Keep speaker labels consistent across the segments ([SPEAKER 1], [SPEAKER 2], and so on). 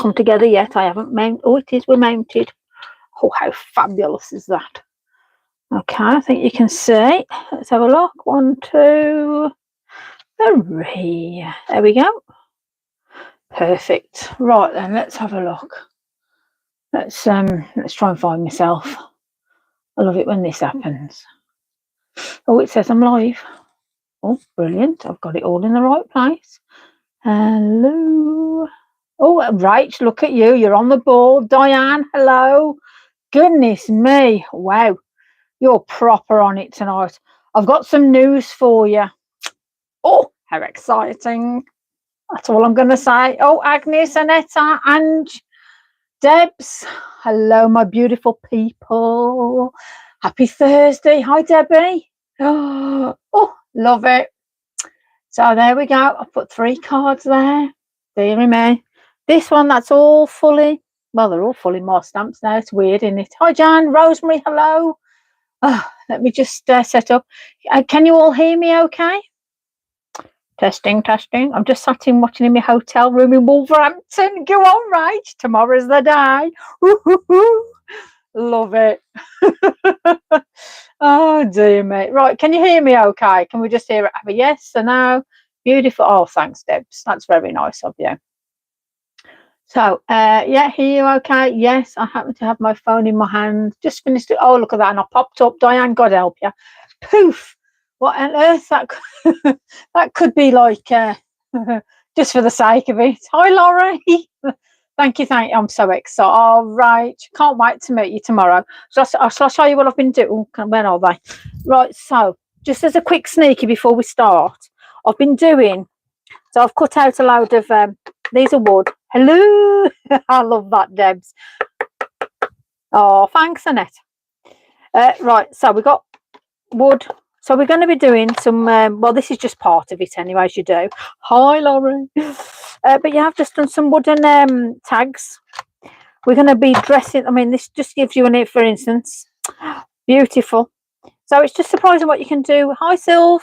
[SPEAKER 1] come together yet. I haven't mounted. Oh, it is. We're mounted. Oh, how fabulous is that? Okay, I think you can see. Let's have a look. 1, 2, 3. There we go. Perfect. Right then, let's have a look. Let's try and find myself. I love it when this happens. Oh, it says I'm live. Oh, brilliant. I've got it all in the right place. Hello. Oh, Rach, look at you. You're on the ball. Diane, hello. Goodness me. Wow. You're proper on it tonight. I've got some news for you. Oh, how exciting. That's all I'm going to say. Oh, Agnes, Annetta, and Debs. Hello, my beautiful people. Happy Thursday. Hi, Debbie. Oh, love it. So there we go. I put 3 cards there. Dearie me. This one, that's all fully, well, they're all fully more stamps now. It's weird, isn't it? Hi, Jan. Rosemary, hello. Oh, let me just set up. Can you all hear me okay? Testing. I'm just sat in watching in my hotel room in Wolverhampton. Go on, right. Tomorrow's the day. Woo-hoo-hoo. Love it. Oh, dear me. Right, can you hear me okay? Can we just hear it? Have a yes or no? Beautiful. Oh, thanks, Debs. That's very nice of you. So, yeah, hear you okay? Yes, I happen to have my phone in my hand. Just finished it. Oh, look at that. And I popped up. Diane, God help you. Poof. What on earth? That could be like, just for the sake of it. Hi, Laurie. Thank you. I'm so excited. All right. Can't wait to meet you tomorrow. So I'll show you what I've been doing. Where are they? Right. So, just as a quick sneaky before we start, I've been doing, so I've cut out a load of, these are wood. Hello. I love that, Debs. Oh, thanks, Annette. Right, so we got wood. So we're going to be doing some, well, this is just part of it anyway, as you do. Hi, Lauren. But yeah, I've just done some wooden tags. We're going to be dressing, I mean, this just gives you an, for instance. Beautiful. So it's just surprising what you can do. Hi, Sylv.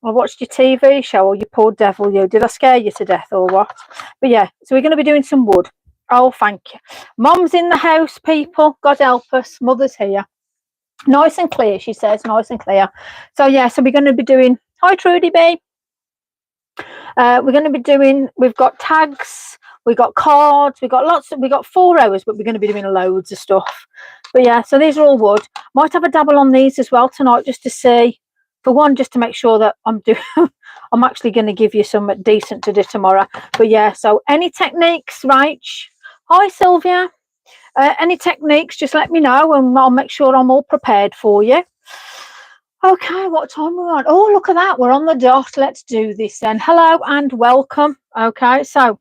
[SPEAKER 1] I watched your TV show, or you poor devil, you. Did I scare you to death or what? But yeah, so we're going to be doing some wood. Oh, thank you. Mum's in the house, people. God help us. Mother's here. Nice and clear, she says. Nice and clear. So yeah, so we're going to be doing, hi, Trudy B. We're going to be doing, we've got tags, we've got cards, we've got 4 hours, but we're going to be doing loads of stuff. But yeah, so these are all wood. Might have a dabble on these as well tonight, just to see. For one, just to make sure that I'm actually going to give you some decent to do tomorrow. But yeah, so any techniques, right? Hi, Sylvia. Any techniques, just let me know and I'll make sure I'm all prepared for you. Okay, what time are we on? Oh, look at that. We're on the dot. Let's do this then. Hello and welcome. Okay, so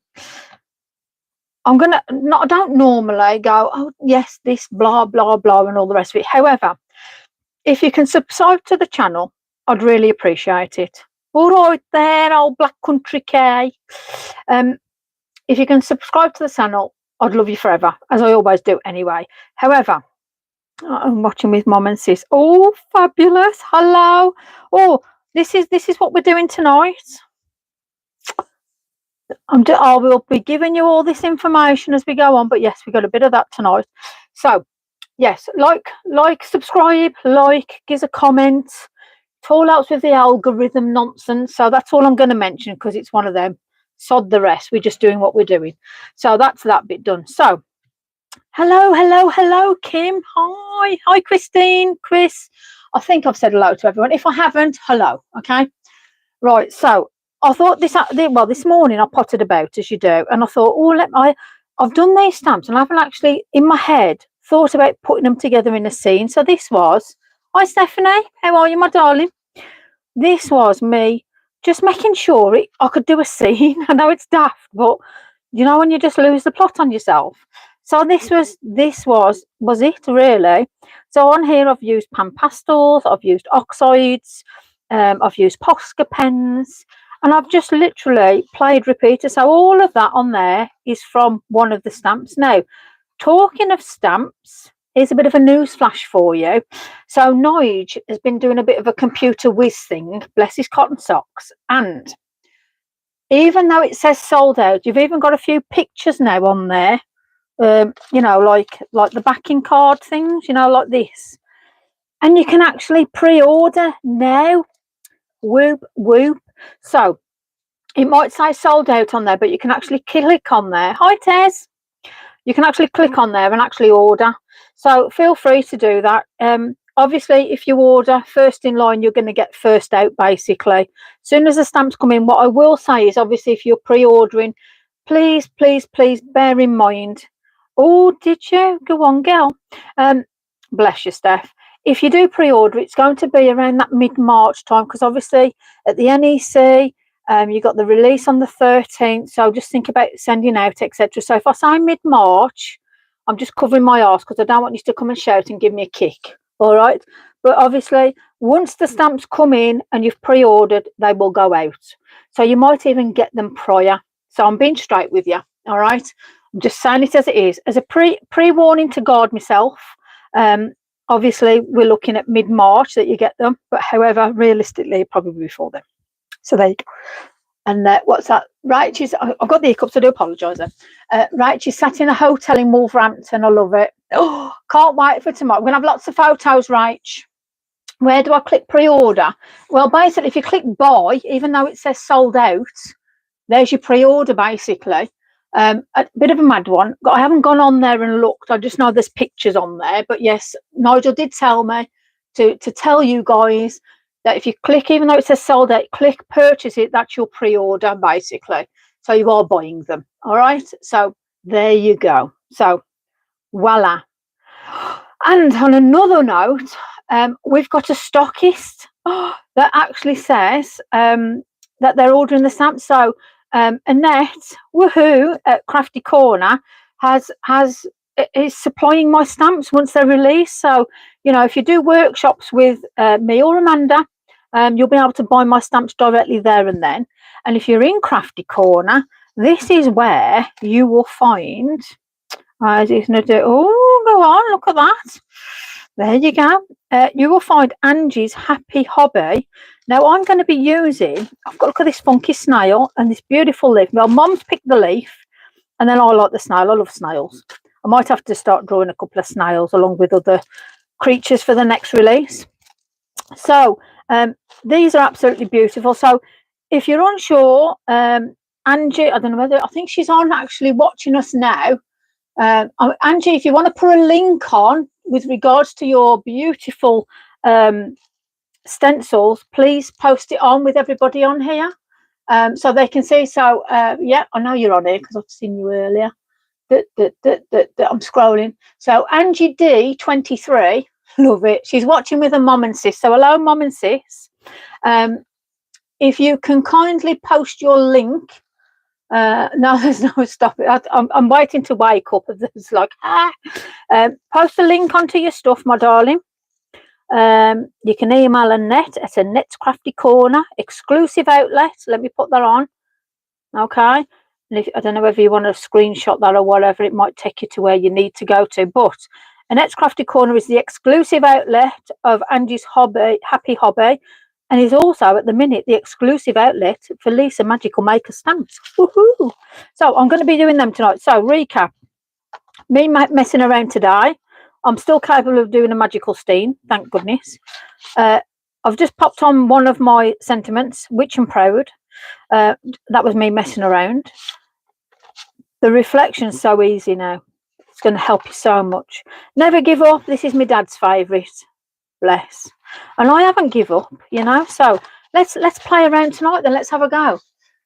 [SPEAKER 1] I'm going to, I don't normally go, oh, yes, this, blah, blah, blah, and all the rest of it. However, if you can subscribe to the channel, I'd really appreciate it. All right there, old Black Country K. If you can subscribe to the channel, I'd love you forever, as I always do anyway. However, I'm watching with Mum and Sis. Oh, fabulous. Hello. Oh, this is what we're doing tonight. I will be giving you all this information as we go on, but yes, we got a bit of that tonight. So, yes, like, subscribe, give us a comment. It all helps with the algorithm nonsense. So that's all I'm going to mention because it's one of them. Sod the rest. We're just doing what we're doing. So that's that bit done. So, hello, Kim. Hi, Christine, Chris. I think I've said hello to everyone. If I haven't, hello. Okay. Right. So I thought this morning I potted about as you do, and I thought, I've done these stamps, and I haven't actually in my head thought about putting them together in a scene. So this was, hi Stephanie, how are you, my darling? This was me just making sure I could do a scene. I know it's daft, but you know when you just lose the plot on yourself. So this was it really. So on here I've used pan pastels, I've used oxides, I've used Posca pens, and I've just literally played repeater. So all of that on there is from one of the stamps. Now, talking of stamps, here's a bit of a news flash for you. So Nige has been doing a bit of a computer whiz thing, bless his cotton socks, and even though it says sold out, you've even got a few pictures now on there. You know, like the backing card things, you know, like this. And you can actually pre-order now. Whoop, whoop. So it might say sold out on there, but you can actually click on there. Hi, Tez. You can actually click on there and actually order. So feel free to do that. Obviously, if you order first in line, you're going to get first out, basically. As soon as the stamps come in, what I will say is, obviously, if you're pre-ordering, please, please, please bear in mind. Oh, did you? Go on, girl. Bless you, Steph. If you do pre-order, it's going to be around that mid-March time, because obviously at the NEC, you got the release on the 13th, so just think about sending out, etc. So if I say mid-March, I'm just covering my arse because I don't want you to come and shout and give me a kick. All right, but obviously once the stamps come in and you've pre-ordered, they will go out, so you might even get them prior. So I'm being straight with you. All right, I'm just saying it as it is, as a pre-warning to guard myself. Obviously we're looking at mid-March that you get them, but however, realistically probably before then. So there you go. And what's that? Right, I've got the hiccups, I do apologise then. Right, she's sat in a hotel in Wolverhampton. I love it. Oh, can't wait for tomorrow. We're going to have lots of photos, right? Where do I click pre-order? Well, basically, if you click buy, even though it says sold out, there's your pre-order, basically. A bit of a mad one. I haven't gone on there and looked. I just know there's pictures on there. But yes, Nigel did tell me to tell you guys that if you click, even though it says sold out, click purchase it, that's your pre-order, basically. So you are buying them. All right. So there you go. So voila. And on another note, we've got a stockist that actually says that they're ordering the stamps. So Annette, woohoo, at Crafty Corner is supplying my stamps once they're released. So, you know, if you do workshops with me or Amanda, you'll be able to buy my stamps directly there and then. And if you're in Crafty Corner, this is where you will find. Oh, go on, look at that. There you go. You will find Angie's Happy Hobby. Now, I'm going to be using, I've got, look at this funky snail and this beautiful leaf. Well, Mum's picked the leaf, and then I like the snail. I love snails. I might have to start drawing a couple of snails along with other creatures for the next release. So these are absolutely beautiful. So if you're unsure, Angie, I don't know whether, I think she's on actually watching us now. Angie, if you want to put a link on with regards to your beautiful stencils, please post it on with everybody on here, so they can see. So yeah, I know you're on here because I've seen you earlier. I'm scrolling. So Angie D 23, love it. She's watching with her mum and sis. So hello, mum and sis. If you can kindly post your link. No, there's no stop it. I'm waiting to wake up. It's like post a link onto your stuff, my darling. You can email Annette at Annette's Crafty Corner exclusive outlet. Let me put that on. Okay. And if I don't know whether you want to screenshot that or whatever, it might take you to where you need to go to. But Annette's Crafty Corner is the exclusive outlet of Angie's Hobby, Happy Hobby, and is also at the minute the exclusive outlet for Lisa Magical Maker stamps. Woohoo! So I'm going to be doing them tonight. So recap: me messing around today. I'm still capable of doing a magical steen, thank goodness. I've just popped on one of my sentiments, Witch and Proud. That was me messing around. The reflection's so easy now. It's going to help you so much. Never give up. This is my dad's favourite. Bless. And I haven't give up, you know. So let's play around tonight. Then let's have a go.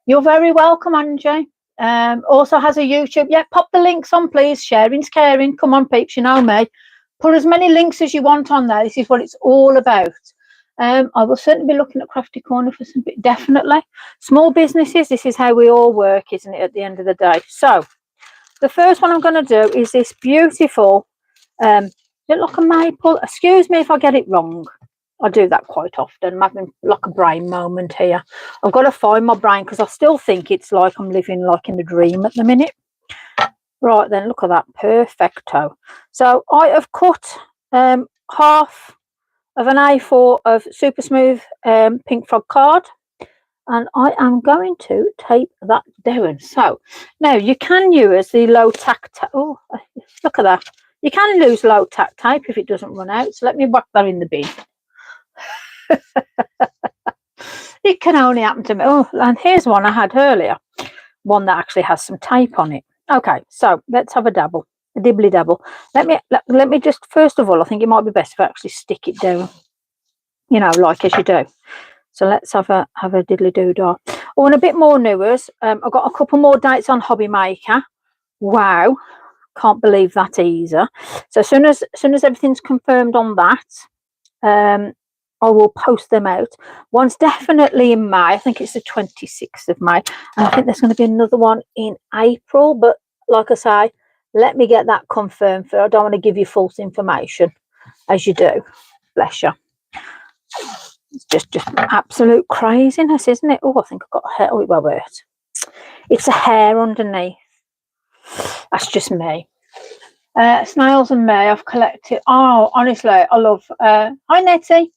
[SPEAKER 1] You're very welcome, Angie. Also has a YouTube. Yeah, pop the links on, please. Sharing's caring. Come on, peeps. You know me. Put as many links as you want on there. This is what it's all about. I will certainly be looking at Crafty Corner for some, definitely. Small businesses, this is how we all work, isn't it, at the end of the day? So, the first one I'm going to do is this beautiful, look like a maple. Excuse me if I get it wrong. I do that quite often. I'm having like a brain moment here. I've got to find my brain because I still think it's like I'm living like in a dream at the minute. Right then, look at that. Perfecto. So, I have cut half of an A4 of super smooth pink frog card. and I am going to tape that down. So now you can use the low tack tape. Oh, look at that. You can lose low tack tape if it doesn't run out. So let me whack that in the bin. It can only happen to me. Oh, and here's one I had earlier. One that actually has some tape on it. Okay, so let's have a dabble. A dibbly dabble. Let me just, first of all, I think it might be best if I actually stick it down, you know, like as you do. So let's have a diddly doo dah. Oh, and a bit more news. I've got a couple more dates on Hobby Maker. Wow, can't believe that either. So as soon as everything's confirmed on that, I will post them out. One's definitely in May. I think it's the 26th of May, and I think there's going to be another one in April. But like I say, let me get that confirmed first. I don't want to give you false information, as you do. Bless you. It's just absolute craziness, isn't it? Oh, I think I've got a hair. Oh, well, wait. It's a hair underneath. That's just me. Snails and May, I've collected. Oh, honestly, I love. Hi, Nettie.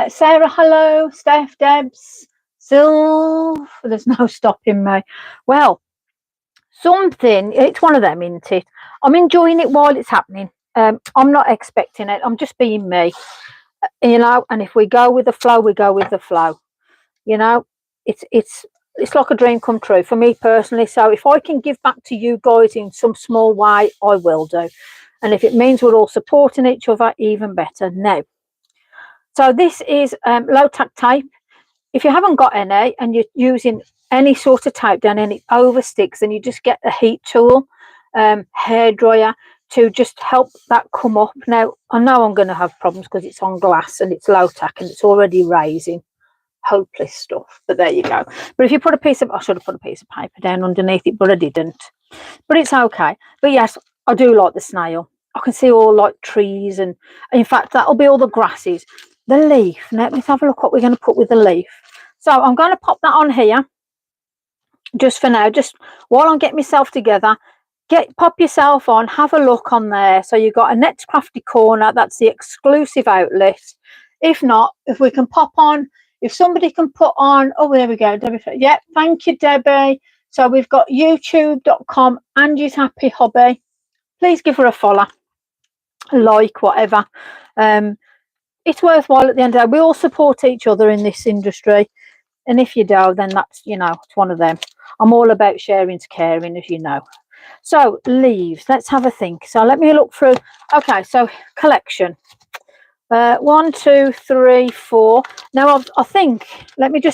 [SPEAKER 1] Sarah, hello. Steph, Debs, Sylv. There's no stopping me. Well, something. It's one of them, isn't it? I'm enjoying it while it's happening. I'm not expecting it. I'm just being me. You know, and if we go with the flow, we go with the flow. You know, it's like a dream come true for me personally. So if I can give back to you guys in some small way, I will do. And if it means we're all supporting each other, even better. Now, so this is low tack tape. If you haven't got any and you're using any sort of tape down and it oversticks, then you just get a heat tool, hairdryer, to just help that come up. Now, I know I'm going to have problems because it's on glass and it's low tack and it's already raising. Hopeless stuff, but there you go. But if you put a piece of, I should have put a piece of paper down underneath it, but I didn't. But it's okay. But yes, I do like the snail. I can see all like trees, and in fact, that'll be all the grasses. The leaf. Now, let's have a look what we're going to put with the leaf. So I'm going to pop that on here just for now, just while I'm getting myself together. Pop yourself on, have a look on there. So you've got a Next Crafty corner, that's the exclusive outlet. If not, if we can pop on, if somebody can put on, oh, there we go, Debbie. Yeah, thank you, Debbie. So we've got youtube.com, Angie's Happy Hobby. Please give her a follow, like, whatever. It's worthwhile at the end of the day. We all support each other in this industry. And if you do, then that's, you know, it's one of them. I'm all about sharing's caring, as you know. So leaves, let's have a think. So let me look through. Okay, so collection. 1, 2, 3, 4. Now I think, let me do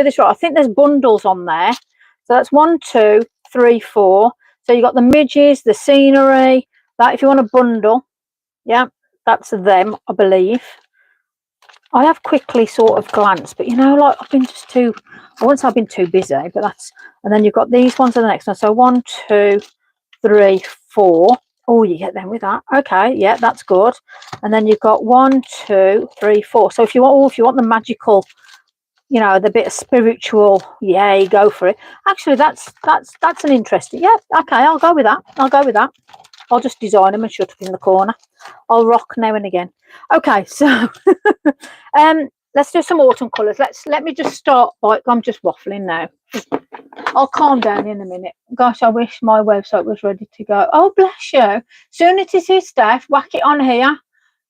[SPEAKER 1] this right. I think there's bundles on there. So that's 1, 2, 3, 4. So you got the midges, the scenery. That if you want a bundle, yeah, that's them, I believe. I have quickly sort of glanced, but you know, like I've been just too. Once I've been too busy, but that's. And then you've got these ones and the next one. So 1, 2, 3, 4. Oh, you get them with that. Okay, yeah, that's good. And then you've got 1, 2, 3, 4. So if you want the magical, you know, the bit of spiritual, yay, go for it. Actually, that's an interesting. Yeah, okay, I'll go with that. I'll just design them and shut up in the corner. I'll rock now and again. Okay, so let's do some autumn colours. Let me just start by. I'm just waffling now. I'll calm down in a minute. Gosh, I wish my website was ready to go. Oh, bless you. Soon it is his stuff. Whack it on here.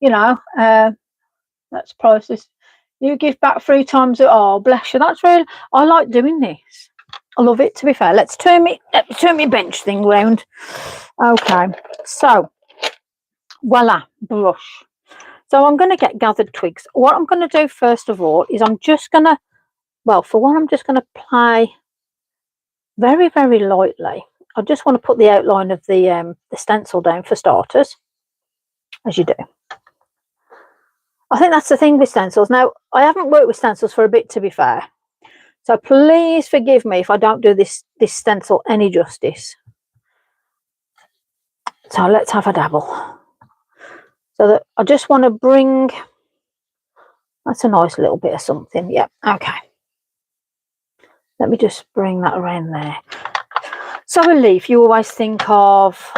[SPEAKER 1] You know, that's priceless. You give back 3 times. Oh, bless you. That's really. I like doing this. I love it. To be fair, let's turn me bench thing round. Okay, so voila, brush. So I'm going to get gathered twigs. What I'm going to do first of all is I'm just going to, well, for one, I'm just going to play very, very lightly. I just want to put the outline of the stencil down for starters, as you do. I think that's the thing with stencils. Now, I haven't worked with stencils for a bit, to be fair. So please forgive me if I don't do this stencil any justice. So let's have a dabble. So that I just want to bring, that's a nice little bit of something. Yep, okay. Let me just bring that around there. So a leaf, you always think of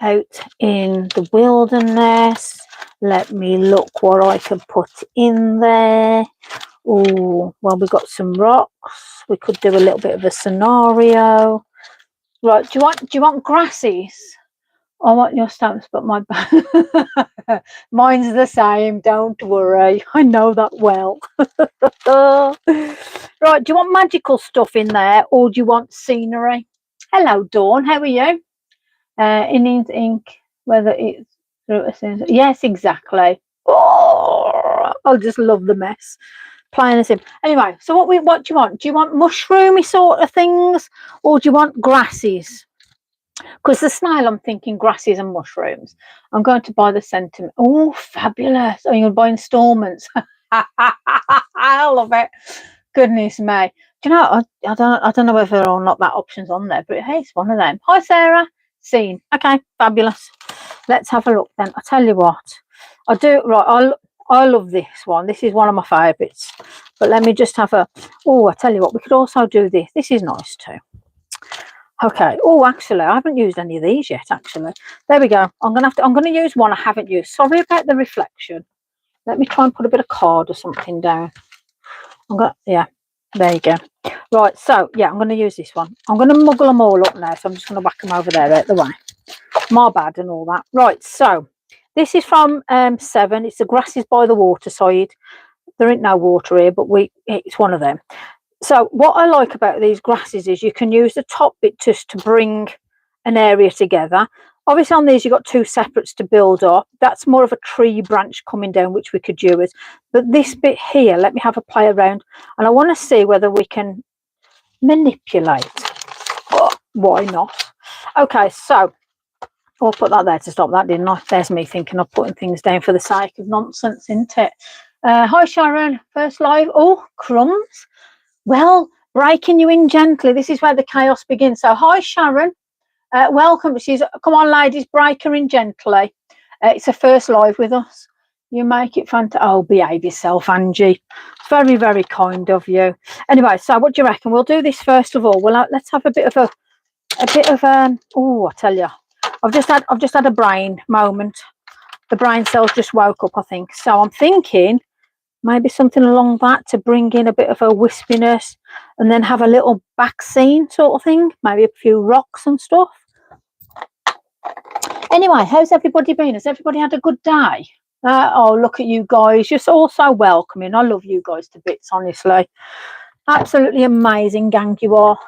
[SPEAKER 1] out in the wilderness. Let me look what I can put in there. Oh, well, we've got some rocks. We could do a little bit of a scenario. Right, do you want grasses? I want your stamps, but my mine's the same. Don't worry, I know that well. Right, do you want magical stuff in there, or do you want scenery? Hello, Dawn. How are you? In ink, whether it's yes, exactly. Oh, I just love the mess. Playing the sim. Anyway, so what do you want? Do you want mushroomy sort of things, or do you want grasses? Because the snail, I'm thinking grasses and mushrooms. I'm going to buy the sentiment. Oh, fabulous. Are you going to buy installments? I love it. Goodness me. Do you know, I don't know whether or not that option's on there, but hey, it's one of them. Hi, Sarah. Scene. Okay, fabulous. Let's have a look then. I tell you what. I do, right, I love this one. This is one of my favourites. But let me just have a, oh, I tell you what, we could also do this. This is nice too. Okay. Oh, actually, I haven't used any of these yet, actually. There we go. I'm gonna use one I haven't used. Sorry about the reflection. Let me try and put a bit of card or something down. Yeah, there you go. Right, so yeah, I'm gonna use this one. I'm gonna muggle them all up now, so I'm just gonna whack them over there out the way. My bad and all that. Right, so this is from 7. It's the grasses by the waterside. There ain't no water here, but it's one of them. So what I like about these grasses is you can use the top bit just to bring an area together. Obviously on these you've got 2 separates to build up. That's more of a tree branch coming down, which we could use. But this bit here, let me have a play around. And I want to see whether we can manipulate. Oh, why not? Okay, so I'll put that there to stop that, didn't I? There's me thinking of putting things down for the sake of nonsense, isn't it? Hi, Sharon. First live. Oh, crumbs. Well, breaking you in gently. This is where the chaos begins. So, hi, Sharon. Welcome. Come on, ladies, break her in gently. It's a first live with us. You make it fun to, oh, behave yourself, Angie. Very, very kind of you. Anyway, so what do you reckon? We'll do this first of all. Well, let's have a bit of oh, I tell you, I've just had a brain moment. The brain cells just woke up, I think. So I'm thinking maybe something along that to bring in a bit of a wispiness, and then have a little back scene sort of thing. Maybe a few rocks and stuff. Anyway, how's everybody been? Has everybody had a good day? Oh, look at you guys. You're all so welcoming. I love you guys to bits, honestly. Absolutely amazing gang you are.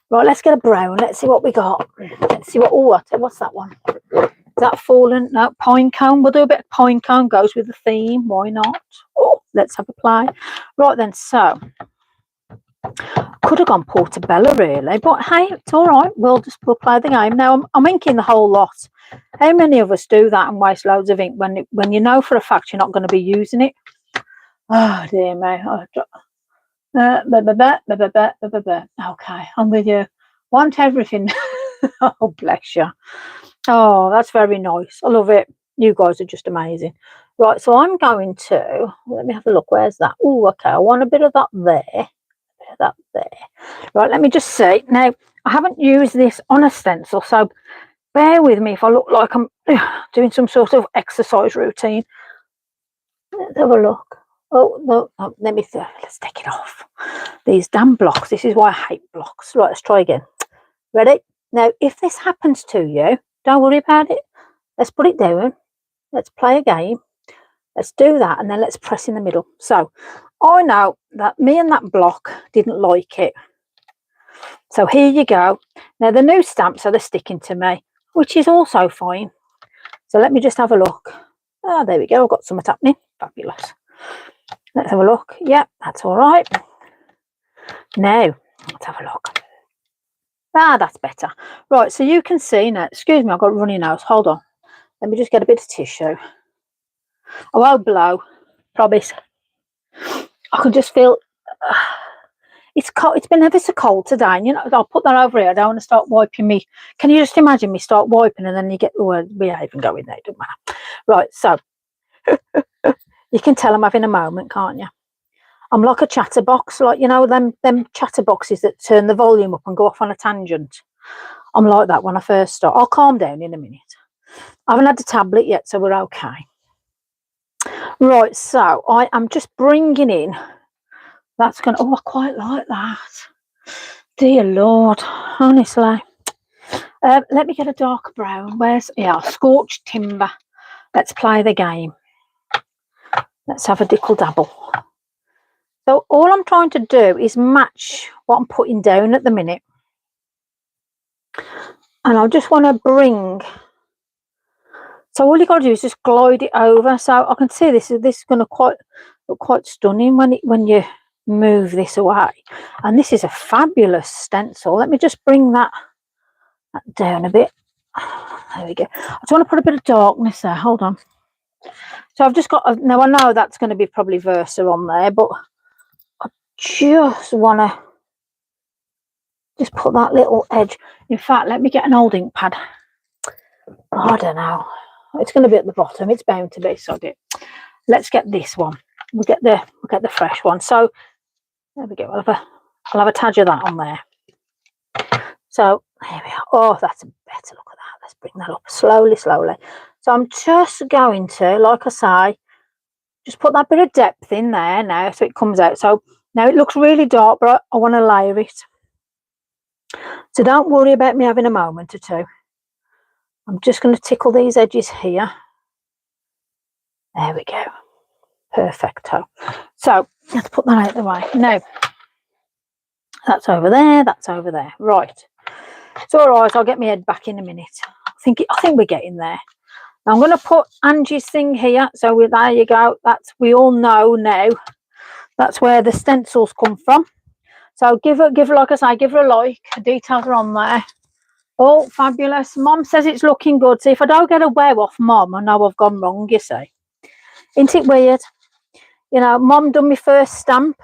[SPEAKER 1] Right, let's get a brown. Let's see what we got. Let's see what's that one? Is that fallen? No, pine cone. We'll do a bit of pine cone. Goes with the theme. Why not? Oh, let's have a play. Right then, so could have gone Portobello really, but hey, it's all right. We'll play the game now. I'm inking the whole lot. How many of us do that and waste loads of ink when you know for a fact you're not going to be using it? Oh dear me. Okay, I'm with you. Want everything. Oh, bless you. Oh, that's very nice. I love it. You guys are just amazing. Right, so I'm going to, let me have a look. Where's that? Oh, okay. I want a bit of that there. That there. Right, let me just see. Now, I haven't used this on a stencil, so bear with me if I look like I'm doing some sort of exercise routine. Let's have a look. Oh, no, let me see. Let's take it off. These damn blocks. This is why I hate blocks. Right, let's try again. Ready? Now, if this happens to you, don't worry about it. Let's put it down. Let's play a game. Let's do that, and then let's press in the middle. So I know that me and that block didn't like it. So here you go. Now the new stamps are sticking to me, which is also fine. So let me just have a look. Oh, there we go. I've got something happening. Fabulous. Let's have a look. Yeah, that's all right. Now, let's have a look. Ah, that's better. Right, so you can see now. Excuse me, I've got a runny nose. Hold on. Let me just get a bit of tissue. I won't blow. Promise. I can just feel it's cold. It's been ever so cold today. And, you know, I'll put that over here. I don't want to start wiping me. Can you just imagine me start wiping and then you get, oh, we even go in there. It doesn't matter. Right, so you can tell I'm having a moment, can't you? I'm like a chatterbox, like, you know, them chatterboxes that turn the volume up and go off on a tangent. I'm like that when I first start. I'll calm down in a minute. I haven't had the tablet yet, so we're okay. Right, so I am just bringing in That's gonna, oh, I quite like that. Dear Lord, honestly. Let me get a dark brown. Where's, yeah, scorched timber. Let's play the game. Let's have a dickle dabble. So all I'm trying to do is match what I'm putting down at the minute. And I just want to bring, so all you got to do is just glide it over. So I can see this is going to look quite stunning when you move this away. And this is a fabulous stencil. Let me just bring that down a bit. There we go. I just want to put a bit of darkness there. Hold on. So I've just got, now I know that's going to be probably Versa on there, but I just want to just put that little edge. In fact, let me get an old ink pad. Oh, I don't know. It's going to be at the bottom. It's bound to be, sod it. Let's get this one. We'll get the fresh one. So there we go. I'll have a tadge of that on there. So here we are. Oh, that's a better look at that. Let's bring that up slowly. So I'm just going to, like I say, just put that bit of depth in there now so it comes out. So now it looks really dark, but I want to layer it. So don't worry about me having a moment or two. I'm just going to tickle these edges here. There we go. Perfecto. So let's put that out of the way. Now, that's over there, that's over there. Right. It's all right, I'll get my head back in a minute. I think we're getting there. Now I'm going to put Angie's thing here. So there you go. We all know now. That's where the stencils come from. So give her, like I say, give her a like. The details are on there. Oh, fabulous. Mom says it's looking good. See, if I don't get a wow off Mom, I know I've gone wrong, you see. Isn't it weird? You know, Mom done my first stamp,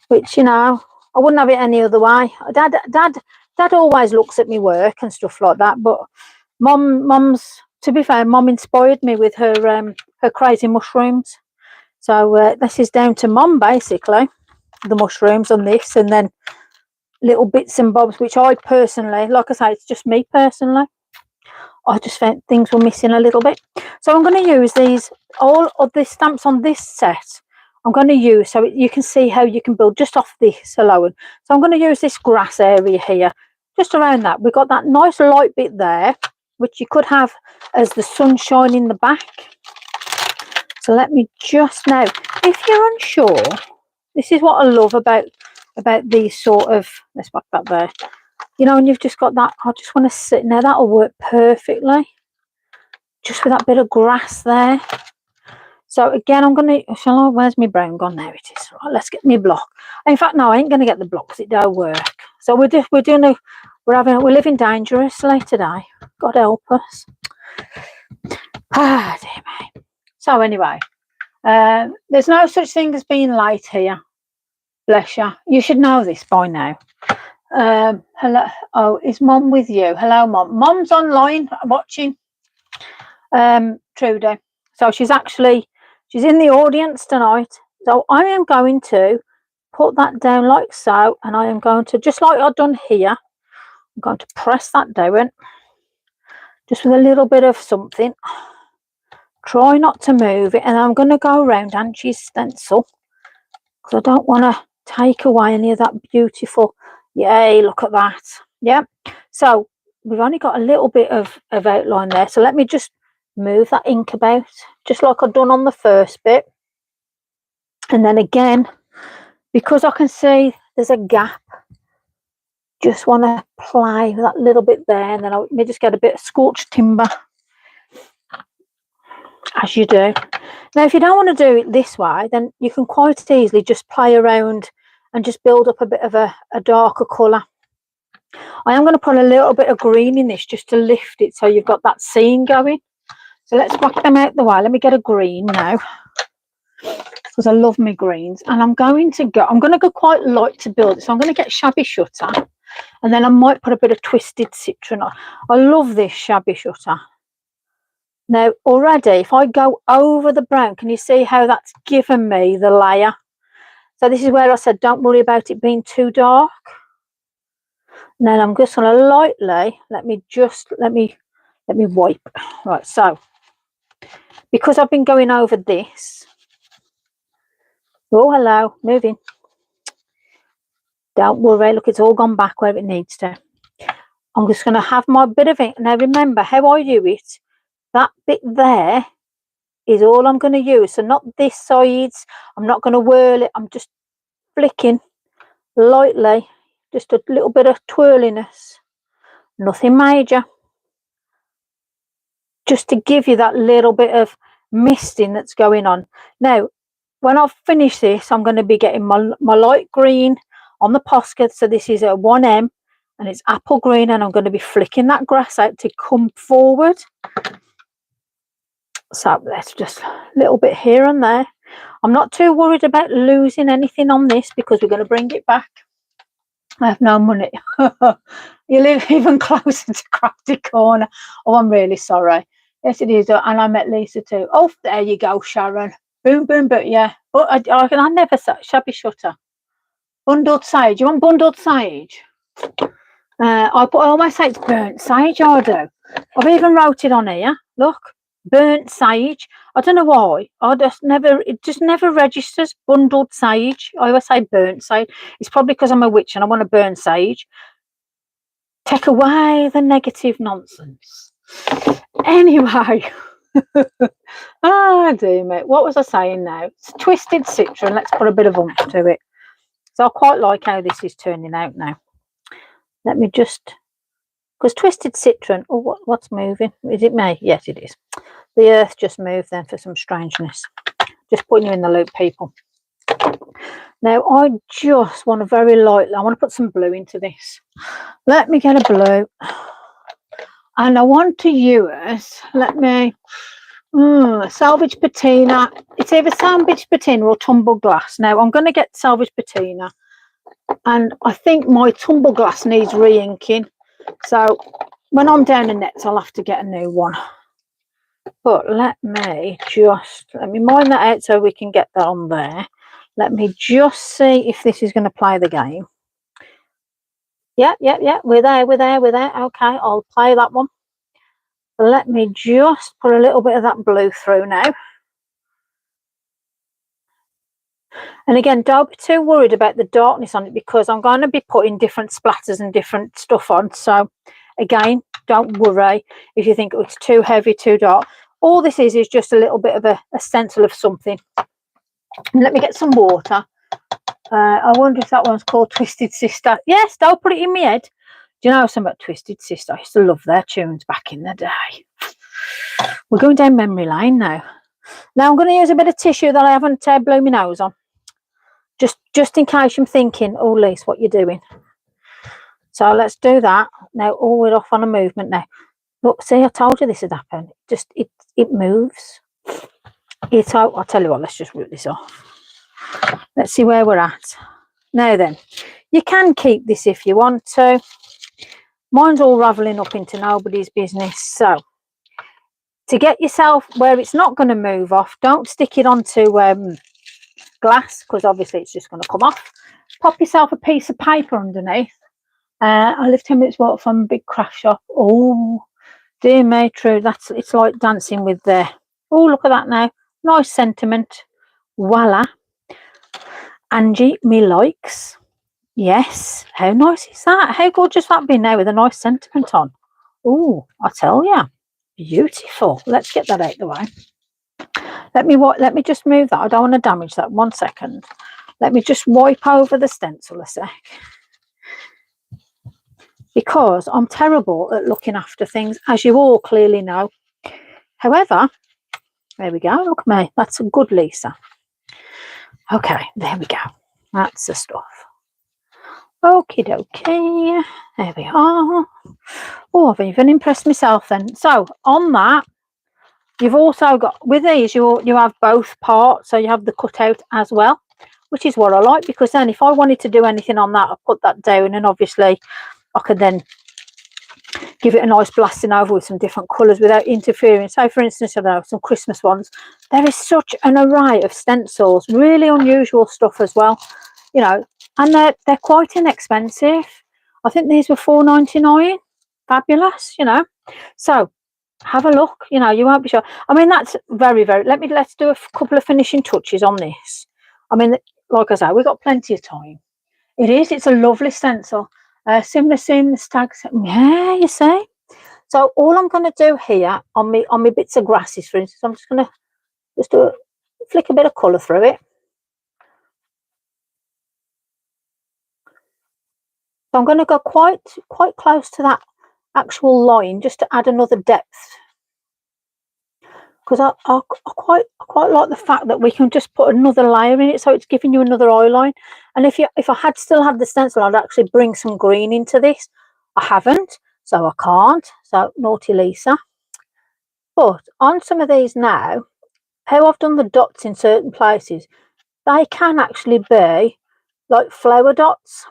[SPEAKER 1] which, you know, I wouldn't have it any other way. Dad always looks at me work and stuff like that, but Mom's, to be fair, Mom inspired me with her crazy mushrooms. So this is down to Mom, basically, the mushrooms and this, and then little bits and bobs, which I personally, like I say, it's just me personally, I just felt things were missing a little bit. So I'm going to use these, all of the stamps on this set, I'm going to use, so you can see how you can build just off this alone. So I'm going to use this grass area here, just around that. We've got that nice light bit there, which you could have as the sunshine in the back. So let me just, now, if you're unsure, this is what I love about these sort of, let's back that there. You know, and you've just got that, I just want to sit, now that'll work perfectly. Just with that bit of grass there. So again, I'm going to, where's my brown gone? There it is. Right, let's get my block. In fact, no, I ain't going to get the block because it don't work. So we're living dangerously today. God help us. Ah, dear me. So anyway, there's no such thing as being late here. Bless you. You should know this by now. Hello. Oh, is Mom with you? Hello, Mom. Mom's online watching. Trudy. So she's in the audience tonight. So I am going to put that down like so, and I am going to, just like I've done here, I'm going to press that down just with a little bit of something. Try not to move it, and I'm going to go around Angie's stencil because I don't want to take away any of that beautiful, yay, look at that. Yeah, so we've only got a little bit of outline there, so let me just move that ink about just like I've done on the first bit. And then again, because I can see there's a gap, just want to play with that little bit there, and then let me just get a bit of scorched timber, as you do. Now if you don't want to do it this way, then you can quite easily just play around and just build up a bit of a darker colour. I am going to put a little bit of green in this just to lift it so you've got that scene going. So let's whack them out the way. Let me get a green now, because I love my greens. And I'm going to go quite light to build it. So I'm going to get Shabby Shutter, and then I might put a bit of Twisted Citron on. I love this Shabby Shutter. Now already, if I go over the brown, can you see how that's given me the layer? So this is where I said don't worry about it being too dark. And then I'm just going to lightly, let me wipe. Right, so because I've been going over this, Oh, hello, moving. Don't worry, look, it's all gone back where it needs to. I'm just going to have my bit of ink. Now, remember how I do it. That bit there is all I'm going to use. So not this sides. I'm not going to whirl it. I'm just flicking lightly. Just a little bit of twirliness. Nothing major. Just to give you that little bit of misting that's going on. Now, when I've finished this, I'm going to be getting my light green on the Posca. So this is a 1M and it's apple green, and I'm going to be flicking that grass out to come forward. So that's just a little bit here and there. I'm not too worried about losing anything on this because we're going to bring it back. I have no money. You live even closer to Crafty Corner. Oh, I'm really sorry. Yes, it is. And I met Lisa too. Oh, there you go, Sharon. Boom, boom, but yeah. But I never said shabby shutter. Bundled sage. You want bundled sage? I almost say it's burnt sage. I do. I've even wrote it on here. Look, burnt sage. I don't know why. It just never registers. Bundled sage. I always say burnt sage. It's probably because I'm a witch and I want to burn sage. Take away the negative nonsense. Anyway. Oh dear me. What was I saying now? It's twisted citron. Let's put a bit of oomph to it. So I quite like how this is turning out now. Let me just, because twisted citron, oh, what's moving? Is it me? Yes, it is. The earth just moved then for some strangeness. Just putting you in the loop, people. Now, I just want to very lightly, I want to put some blue into this. Let me get a blue. And I want to use, let me, salvage patina. It's either salvage patina or tumble glass. Now, I'm going to get salvage patina. And I think my tumble glass needs re-inking. So when I'm down in nets, I'll have to get a new one. But let me mine that out so we can get that on there. Let me just see if this is going to play the game. Yeah. We're there. Okay, I'll play that one. Let me just put a little bit of that blue through now. And again, don't be too worried about the darkness on it because I'm going to be putting different splatters and different stuff on. So again, don't worry if you think it's too heavy, too dark. All this is just a little bit of a stencil of something. And let me get some water. I wonder if that one's called Twisted Sister. Yes, don't put it in my head. Do you know something about Twisted Sister? I used to love their tunes back in the day. We're going down memory lane now. Now I'm going to use a bit of tissue that I haven't blown my nose on. Just in case I'm thinking, oh, Lise, what you're doing. So let's do that. Now, oh, we're off on a movement now. Look, see, I told you this would happen. It moves. I'll tell you what, let's just root this off. Let's see where we're at. Now then, you can keep this if you want to. Mine's all ravelling up into nobody's business. So, to get yourself where it's not going to move off, don't stick it onto glass because obviously it's just going to come off. Pop yourself a piece of paper underneath. I live 10 minutes walk from a big craft shop. Oh, dear me, true. It's like dancing with the. Oh, look at that now. Nice sentiment. Voila. Angie, me likes. Yes. How nice is that? How gorgeous that be now with a nice sentiment on. Oh, I tell you. Beautiful. Let's get that out the way. Let me just move that. I don't want to damage that. 1 second. Let me just wipe over the stencil a sec. Because I'm terrible at looking after things, as you all clearly know. However, there we go. Look at me. That's a good Lisa. Okay, there we go. That's the stuff. Okie dokie. There we are. Oh, I've even impressed myself then. So on that, you've also got, with these, you have both parts. So you have the cutout as well, which is what I like, because then if I wanted to do anything on that, I put that down, and obviously I could then give it a nice blasting over with some different colours without interfering. So for instance, I don't know, some Christmas ones. There is such an array of stencils, really unusual stuff as well, you know, and they're quite inexpensive. I think these were $4.99. Fabulous, you know. So have a look, you know, you won't be sure. I mean, that's very, very, let's do a couple of finishing touches on this. I mean, like I say, we've got plenty of time. It is. It's a lovely stencil. Similar scene, the stags. Yeah, you see. So all I'm going to do here on me bits of grasses, for instance, I'm just going to flick a bit of colour through it. So I'm going to go quite close to that actual line just to add another depth. Because I quite like the fact that we can just put another layer in it, so it's giving you another eye line. And if I had still had the stencil, I'd actually bring some green into this. I haven't, so I can't. So naughty Lisa. But on some of these now, how I've done the dots in certain places, they can actually be like flower dots.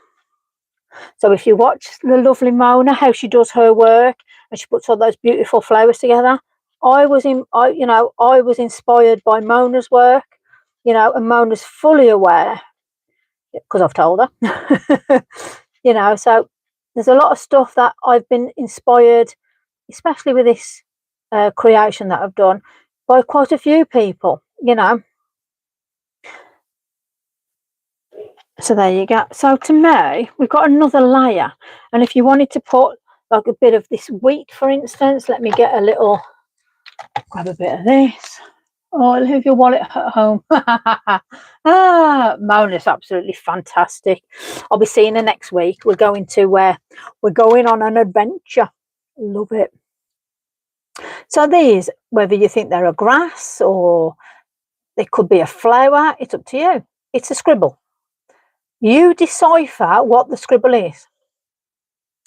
[SPEAKER 1] So if you watch the lovely Mona, how she does her work and she puts all those beautiful flowers together, I was inspired by Mona's work, and Mona's fully aware because I've told her, so there's a lot of stuff that I've been inspired, especially with this creation that I've done, by quite a few people, So there you go. So to me, we've got another layer. And if you wanted to put like a bit of this wheat, for instance, let me grab a bit of this. Oh, leave your wallet at home. Mona's absolutely fantastic. I'll be seeing her next week. We're going on an adventure. Love it. So these, whether you think they're a grass or they could be a flower, it's up to you. It's a scribble. You decipher what the scribble is.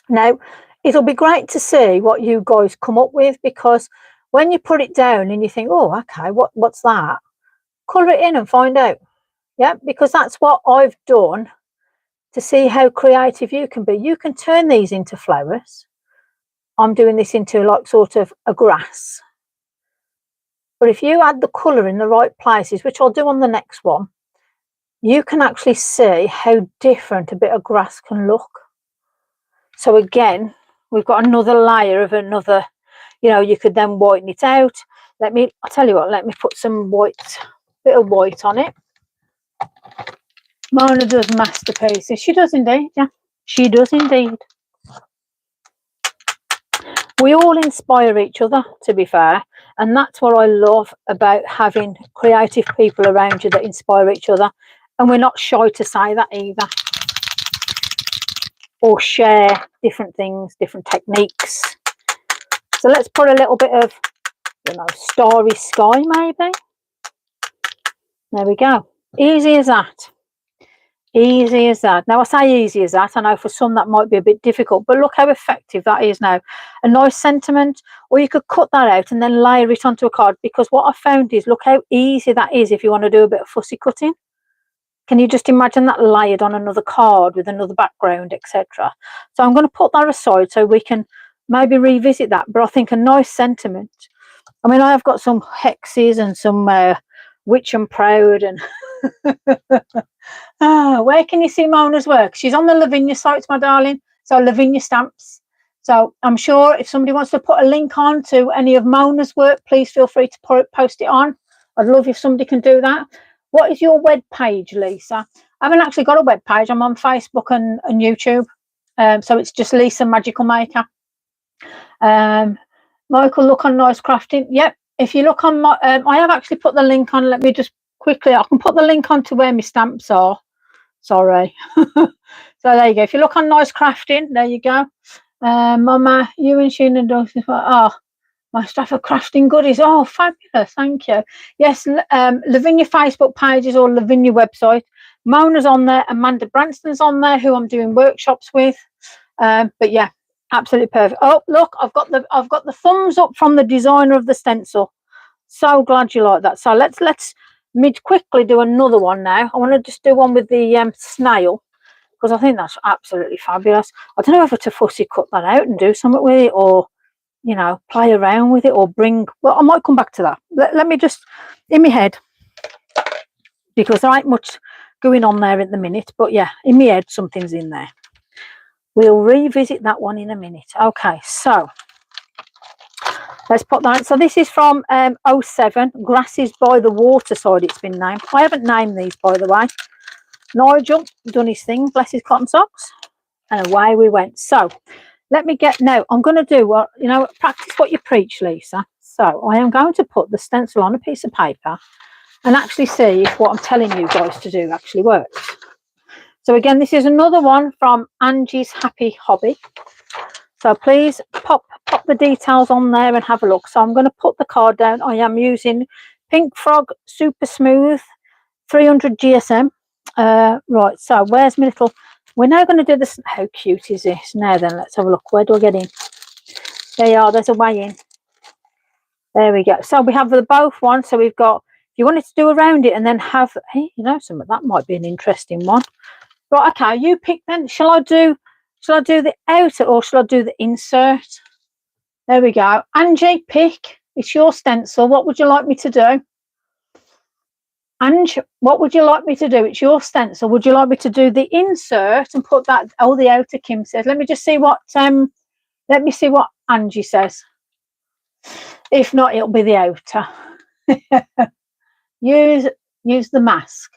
[SPEAKER 1] Now, it'll be great to see what you guys come up with, because when you put it down and you think, oh, okay, what's that? Colour it in and find out. Yeah, because that's what I've done to see how creative you can be. You can turn these into flowers. I'm doing this into like sort of a grass. But if you add the colour in the right places, which I'll do on the next one, you can actually see how different a bit of grass can look. So again, we've got another layer of another, you could then whiten it out. I'll tell you what, let me put some bit of white on it. Mona does masterpieces. She does indeed, yeah. She does indeed. We all inspire each other, to be fair. And that's what I love about having creative people around you that inspire each other. And we're not shy to say that either. Or share different things, different techniques. So let's put a little bit of, starry sky maybe. There we go. Easy as that. Easy as that. Now I say easy as that. I know for some that might be a bit difficult, but look how effective that is now. A nice sentiment, or you could cut that out and then layer it onto a card, because what I found is, look how easy that is if you want to do a bit of fussy cutting. Can you just imagine that layered on another card with another background, etc.? So I'm going to put that aside so we can maybe revisit that. But I think a nice sentiment. I mean, I have got some hexes and some Witch and Proud and where can you see Mona's work? She's on the Lavinia sites, my darling. So Lavinia stamps. So I'm sure if somebody wants to put a link on to any of Mona's work, please feel free to post it on. I'd love if somebody can do that. What is your web page, Lisa? I haven't actually got a web page. I'm on Facebook and YouTube. So it's just Lisa Magical Maker. Michael, look on Nice Crafting. Yep. If you look on my, I have actually put the link on. Let me just quickly, I can put the link on to where my stamps are. Sorry. So there you go. If you look on Nice Crafting, there you go. Mama, you and Sheena does. Oh, my stuff of crafting goodies. Oh, fabulous. Thank you. Yes, Lavinia Facebook pages or Lavinia website. Mona's on there. Amanda Branston's on there, who I'm doing workshops with. But yeah, absolutely perfect. Oh, look, I've got the thumbs up from the designer of the stencil. So glad you like that. So let's quickly do another one now. I want to just do one with the snail, because I think that's absolutely fabulous. I don't know if to fussy cut that out and do something with it, or play around with it, or I might come back to that. Let me just, in my head, because there ain't much going on there at the minute, but yeah, in my head something's in there. We'll revisit that one in a minute. Okay, so Let's put that. So this is from '07. Grasses by the Waterside, it's been named. I haven't named these, by the way. Nigel done his thing, bless his cotton socks, and away we went. So let me get, now I'm going to do what, you know, practice what you preach, Lisa. So I am going to put the stencil on a piece of paper and actually see if what I'm telling you guys to do actually works. So again, this is another one from Angie's Happy Hobby. So please pop the details on there and have a look. So I'm going to put the card down. I am using Pink Frog Super Smooth 300 GSM. Right, so where's my little, we're now going to do this. How cute is this? Now then, let's have a look. Where do I get in? There you are, there's a way in. There we go. So we have the both ones. So we've got, if you wanted to do around it and then have, hey, you know, some of that might be an interesting one. Right, okay, you pick then. Shall I do the outer or shall I do the insert? There we go. Angie, pick. It's your stencil. What would you like me to do? Ange, what would you like me to do? It's your stencil. Would you like me to do the insert and put that? Oh, the outer, Kim says. Let me just see what let me see what Angie says. If not, it'll be the outer. use the mask.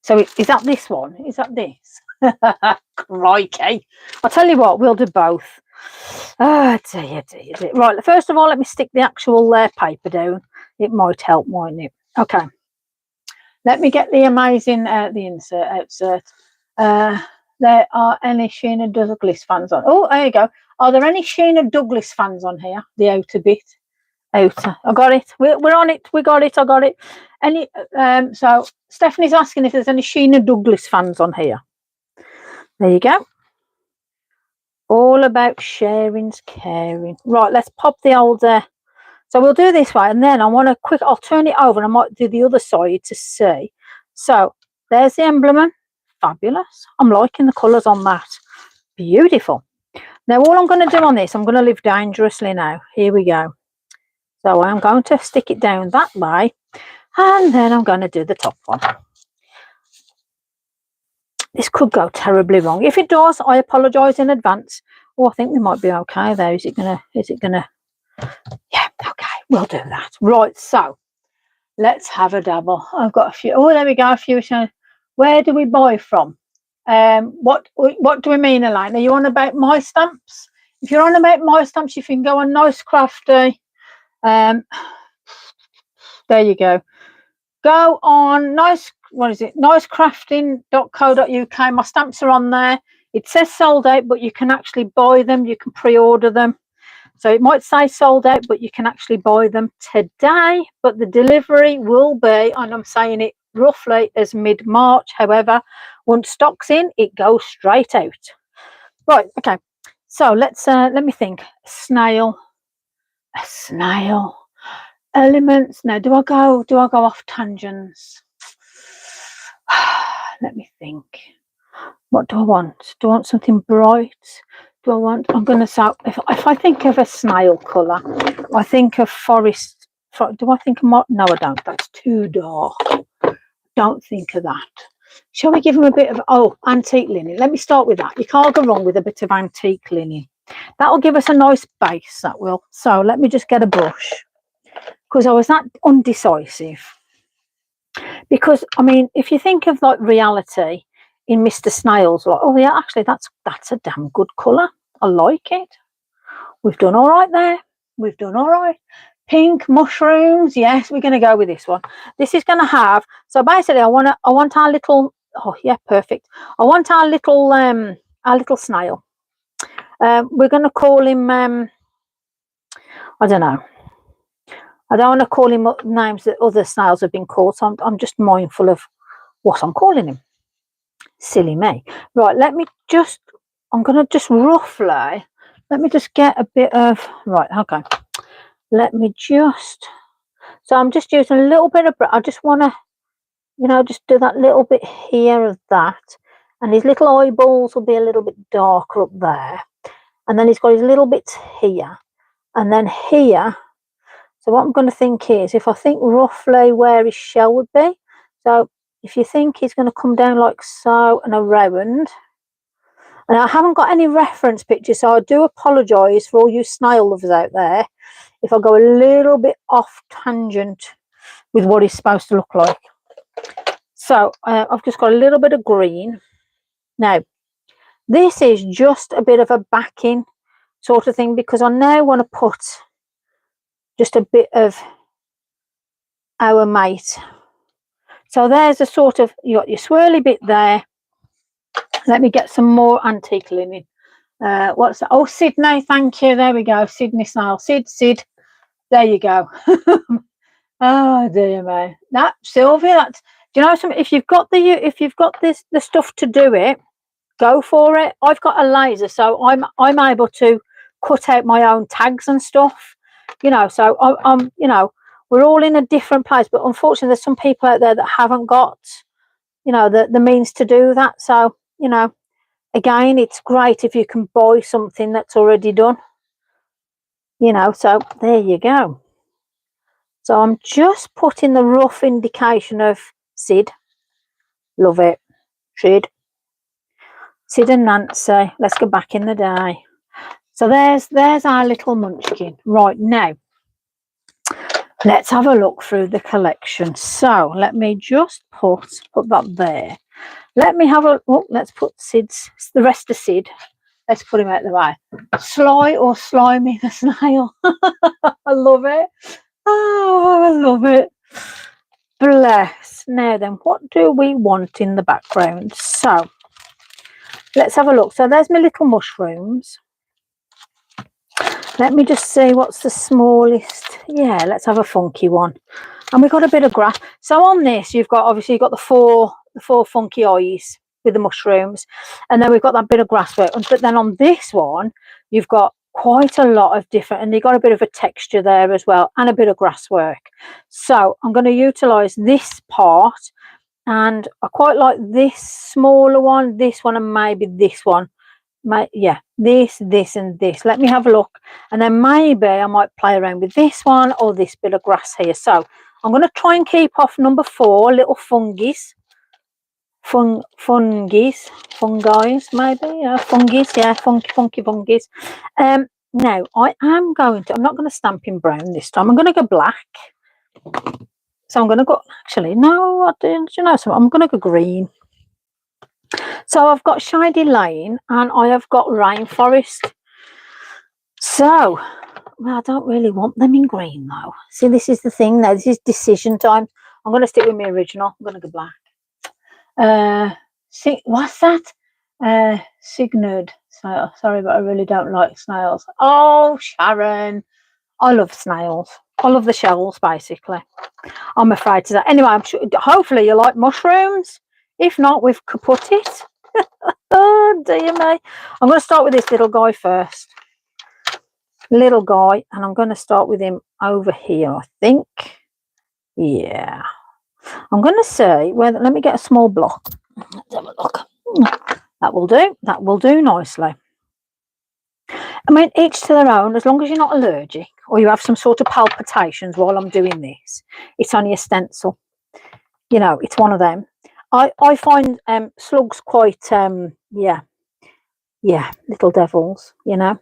[SPEAKER 1] So is that this one? Is that this? Crikey. I'll tell you what, we'll do both. Oh, dear. Right, first of all, let me stick the actual paper down. It might help, mightn't it? Okay. Let me get the amazing, the outsert. There are any Sheena Douglas fans on? Oh, there you go. Are there any Sheena Douglas fans on here? The outer bit. Outer. I got it. We're on it. We got it. I got it. Any? So Stephanie's asking if there's any Sheena Douglas fans on here. There you go. All about sharing's caring. Right, let's pop the old. So we'll do this way, and then I want to quick. I'll turn it over, and I might do the other side to see. So there's the emblem. Fabulous. I'm liking the colours on that. Beautiful. Now all I'm going to do on this, I'm going to live dangerously now. Here we go. So I'm going to stick it down that way, and then I'm going to do the top one. This could go terribly wrong. If it does, I apologise in advance. Oh, I think we might be okay though. Is it gonna? Yeah, okay, we'll do that. Right, so let's have a dabble. I've got a few. Oh, there we go. A few. Where do we buy from? What do we mean, Elaine? Are you on about my stamps? If you're on about my stamps, you can go on Nice Crafty. There you go. Go on nicecrafting.co.uk. My stamps are on there. It says sold out, but you can actually buy them. You can pre-order them. So it might say sold out, but you can actually buy them today. But the delivery will be, and I'm saying it roughly as mid-March. However, once stock's in, it goes straight out. Right, okay. So let's let me think. A snail. Elements. Now, do I go off tangents? Let me think. What do I want? Do I want something bright? I'm going to say, if I think of a snail colour, I think of forest. Do I think of, no, I don't. That's too dark. Don't think of that. Shall we give them a bit of, antique linen? Let me start with that. You can't go wrong with a bit of antique linen. That'll give us a nice base, that will. So let me just get a brush, because I was that undecisive. Because, I mean, if you think of like reality in Mr. Snails, like, oh yeah, actually that's a damn good colour. I like it. We've done all right there. We've done all right. Pink mushrooms. Yes, we're going to go with this one. This is going to have, so basically I want our little, oh yeah, perfect. I want our little snail. We're going to call him, I don't know. I don't want to call him names that other snails have been called, so I'm just mindful of what I'm calling him. Silly me. Right, I'm going to just roughly, let me just get a bit of, right, okay. So I'm just using a little bit of, I just want to, just do that little bit here of that. And his little eyeballs will be a little bit darker up there. And then he's got his little bits here. And then here, so what I'm going to think is, if I think roughly where his shell would be, so if you think he's going to come down like so and around, and I haven't got any reference pictures, so I do apologise for all you snail lovers out there if I go a little bit off tangent with what it's supposed to look like. So I've just got a little bit of green. Now, this is just a bit of a backing sort of thing, because I now want to put just a bit of our mate. So there's a sort of, you got your swirly bit there. Let me get some more antique linen. What's that? Oh, Sydney, thank you. There we go. Sydney Snail. Sid. There you go. Oh dear me. That Sylvia, that's, do you know something? If you've got the stuff to do it, go for it. I've got a laser, so I'm able to cut out my own tags and stuff. You know, so I'm you know, we're all in a different place, but unfortunately there's some people out there that haven't got, you know, the means to do that. So, you know, again, it's great if you can buy something that's already done, you know. So there you go. So I'm just putting the rough indication of Sid. Love it. Sid and Nancy. Let's go back in the day. So there's our little munchkin. Right, now let's have a look through the collection. So let me just put that there. Let me have a look. Let's put the rest of Sid. Let's put him out the way. Sly or Slimy the snail. I love it. Oh, I love it. Bless. Now then, what do we want in the background? So let's have a look. So there's my little mushrooms. Let me just see what's the smallest. Yeah, let's have a funky one. And we've got a bit of grass. So on this, you've got the four funky eyes with the mushrooms, and then we've got that bit of grass work. But then on this one, you've got quite a lot of different, and you've got a bit of a texture there as well, and a bit of grass work. So I'm going to utilize this part, and I quite like this smaller one, this one, and maybe this one. Yeah, this and this. Let me have a look, and then maybe I might play around with this one or this bit of grass here. So I'm going to try and keep off number 4, little fungies, maybe, yeah, fungies, yeah, funky fungies. Now I'm not going to stamp in brown this time. I'm going to go black. So I'm going to go, actually, no, I didn't, you know, so I'm going to go green. So I've got Shady Lane and I have got Rainforest. So, well, I don't really want them in green though. See, this is the thing now. This is decision time. I'm going to stick with my original. I'm going to go black. What's that? Signard. So, sorry, but I really don't like snails. Oh, Sharon. I love snails. I love the shells, basically. I'm afraid to that. Anyway, I'm sure, hopefully you like mushrooms. If not, we've kaput it. Oh, dear me. I'm going to start with this little guy first. Little guy, and I'm going to start with him over here, I think. Yeah. I'm going to say, well, let me get a small block. Let's have a look. That will do. That will do nicely. I mean, each to their own, as long as you're not allergic or you have some sort of palpitations while I'm doing this. It's only a stencil. You know, it's one of them. I find slugs quite, yeah, little devils, you know.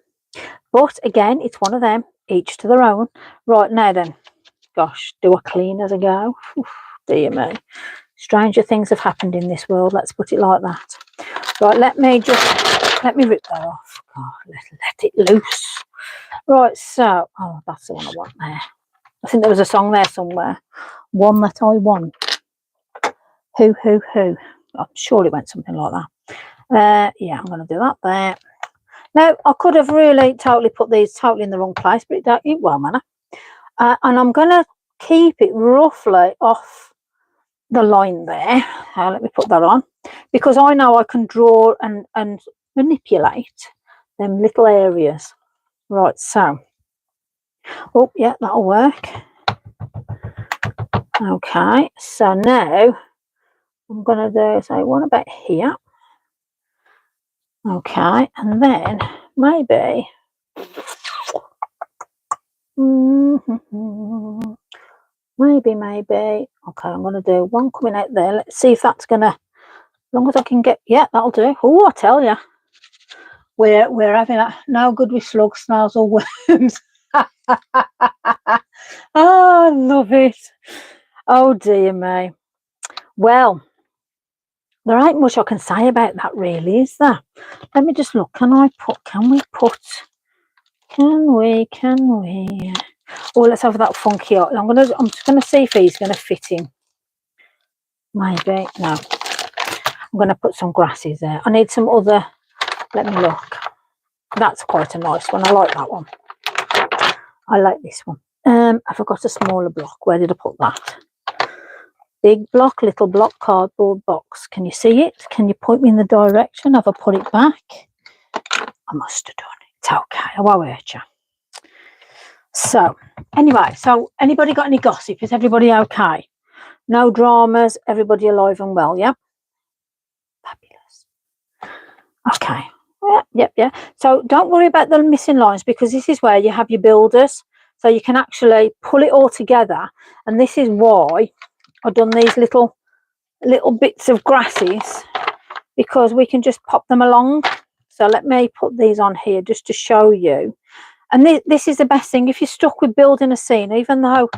[SPEAKER 1] But again, it's one of them, each to their own. Right, now then, gosh, do I clean as I go? Oof, dear me. Stranger things have happened in this world, let's put it like that. Right, let me rip that off. God, let it loose. Right, so, oh, that's the one I want there. I think there was a song there somewhere. One that I want. Who. I'm sure it went something like that. Yeah, I'm going to do that there. Now, I could have really totally put these totally in the wrong place, but it won't matter. And I'm going to keep it roughly off the line there. Let me put that on, because I know I can draw and manipulate them little areas. Right, so, oh, yeah, that'll work. Okay, so now I'm going to do, say, one about here. Okay, and then maybe maybe okay, I'm going to do one coming out there. Let's see if that's going to, as long as I can get, yeah, that'll do. Oh, I tell you, we're having no good with slugs, snails or worms. Oh, I love it. Oh dear me. Well, there ain't much I can say about that really, is there? Let me just look. Can we put oh, let's have that funky. I'm just gonna see if he's gonna fit in. Maybe. No. I'm gonna put some grasses there. I need some other. Let me look. That's quite a nice one. I like that one. I like this one. I forgot a smaller block. Where did I put that? Big block, little block, cardboard box. Can you see it? Can you point me in the direction? Have I put it back? I must have done it. It's okay. I won't hurt you. So, anyway, so anybody got any gossip? Is everybody okay? No dramas? Everybody alive and well, yeah? Fabulous. Okay. Yep. So don't worry about the missing lines, because this is where you have your builders. So you can actually pull it all together. And this is why I've done these little bits of grasses, because we can just pop them along. So let me put these on here just to show you. And this is the best thing. If you're stuck with building a scene, even though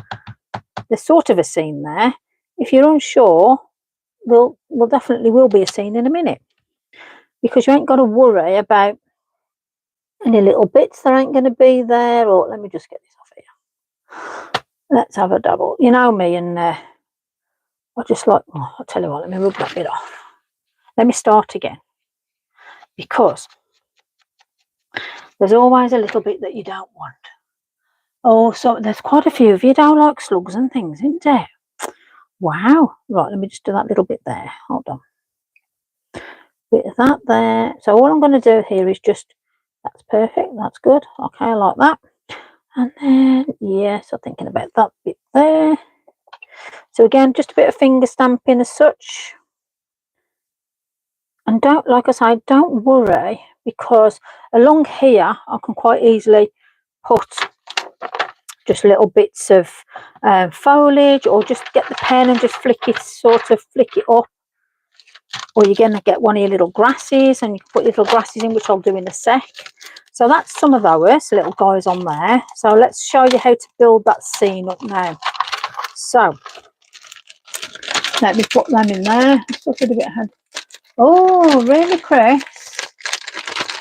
[SPEAKER 1] there's sort of a scene there, if you're unsure, well, definitely will be a scene in a minute, because you ain't got to worry about any little bits that ain't going to be there. Or let me just get this off here. Let's have a double. You know me, and I just like, I'll tell you what, let me rub that bit off. Let me start again, because there's always a little bit that you don't want. Oh, so there's quite a few of you don't like slugs and things, isn't there? Wow. Right, let me just do that little bit there. Hold on. Bit of that there. So all I'm going to do here is just, that's perfect. That's good. Okay, I like that. And then, yes, I'm thinking about that bit there. So again, just a bit of finger stamping as such. And don't, like I say, don't worry, because along here I can quite easily put just little bits of foliage, or just get the pen and just flick it up. Or you're going to get one of your little grasses, and you can put little grasses in, which I'll do in a sec. So that's some of those little guys on there. So let's show you how to build that scene up now. So let me put them in there. Let's a bit ahead. Oh, really, Chris?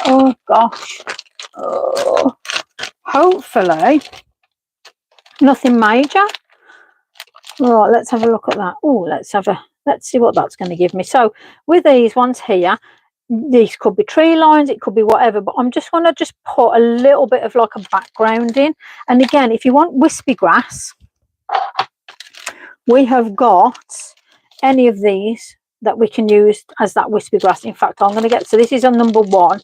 [SPEAKER 1] Oh, gosh. Oh. Hopefully, nothing major. Right, let's have a look at that. Oh, let's see what that's going to give me. So with these ones here, these could be tree lines, it could be whatever, but I'm just going to just put a little bit of like a background in. And again, if you want wispy grass, we have got any of these that we can use as that wispy grass. In fact, I'm going to get, so this is on number 1.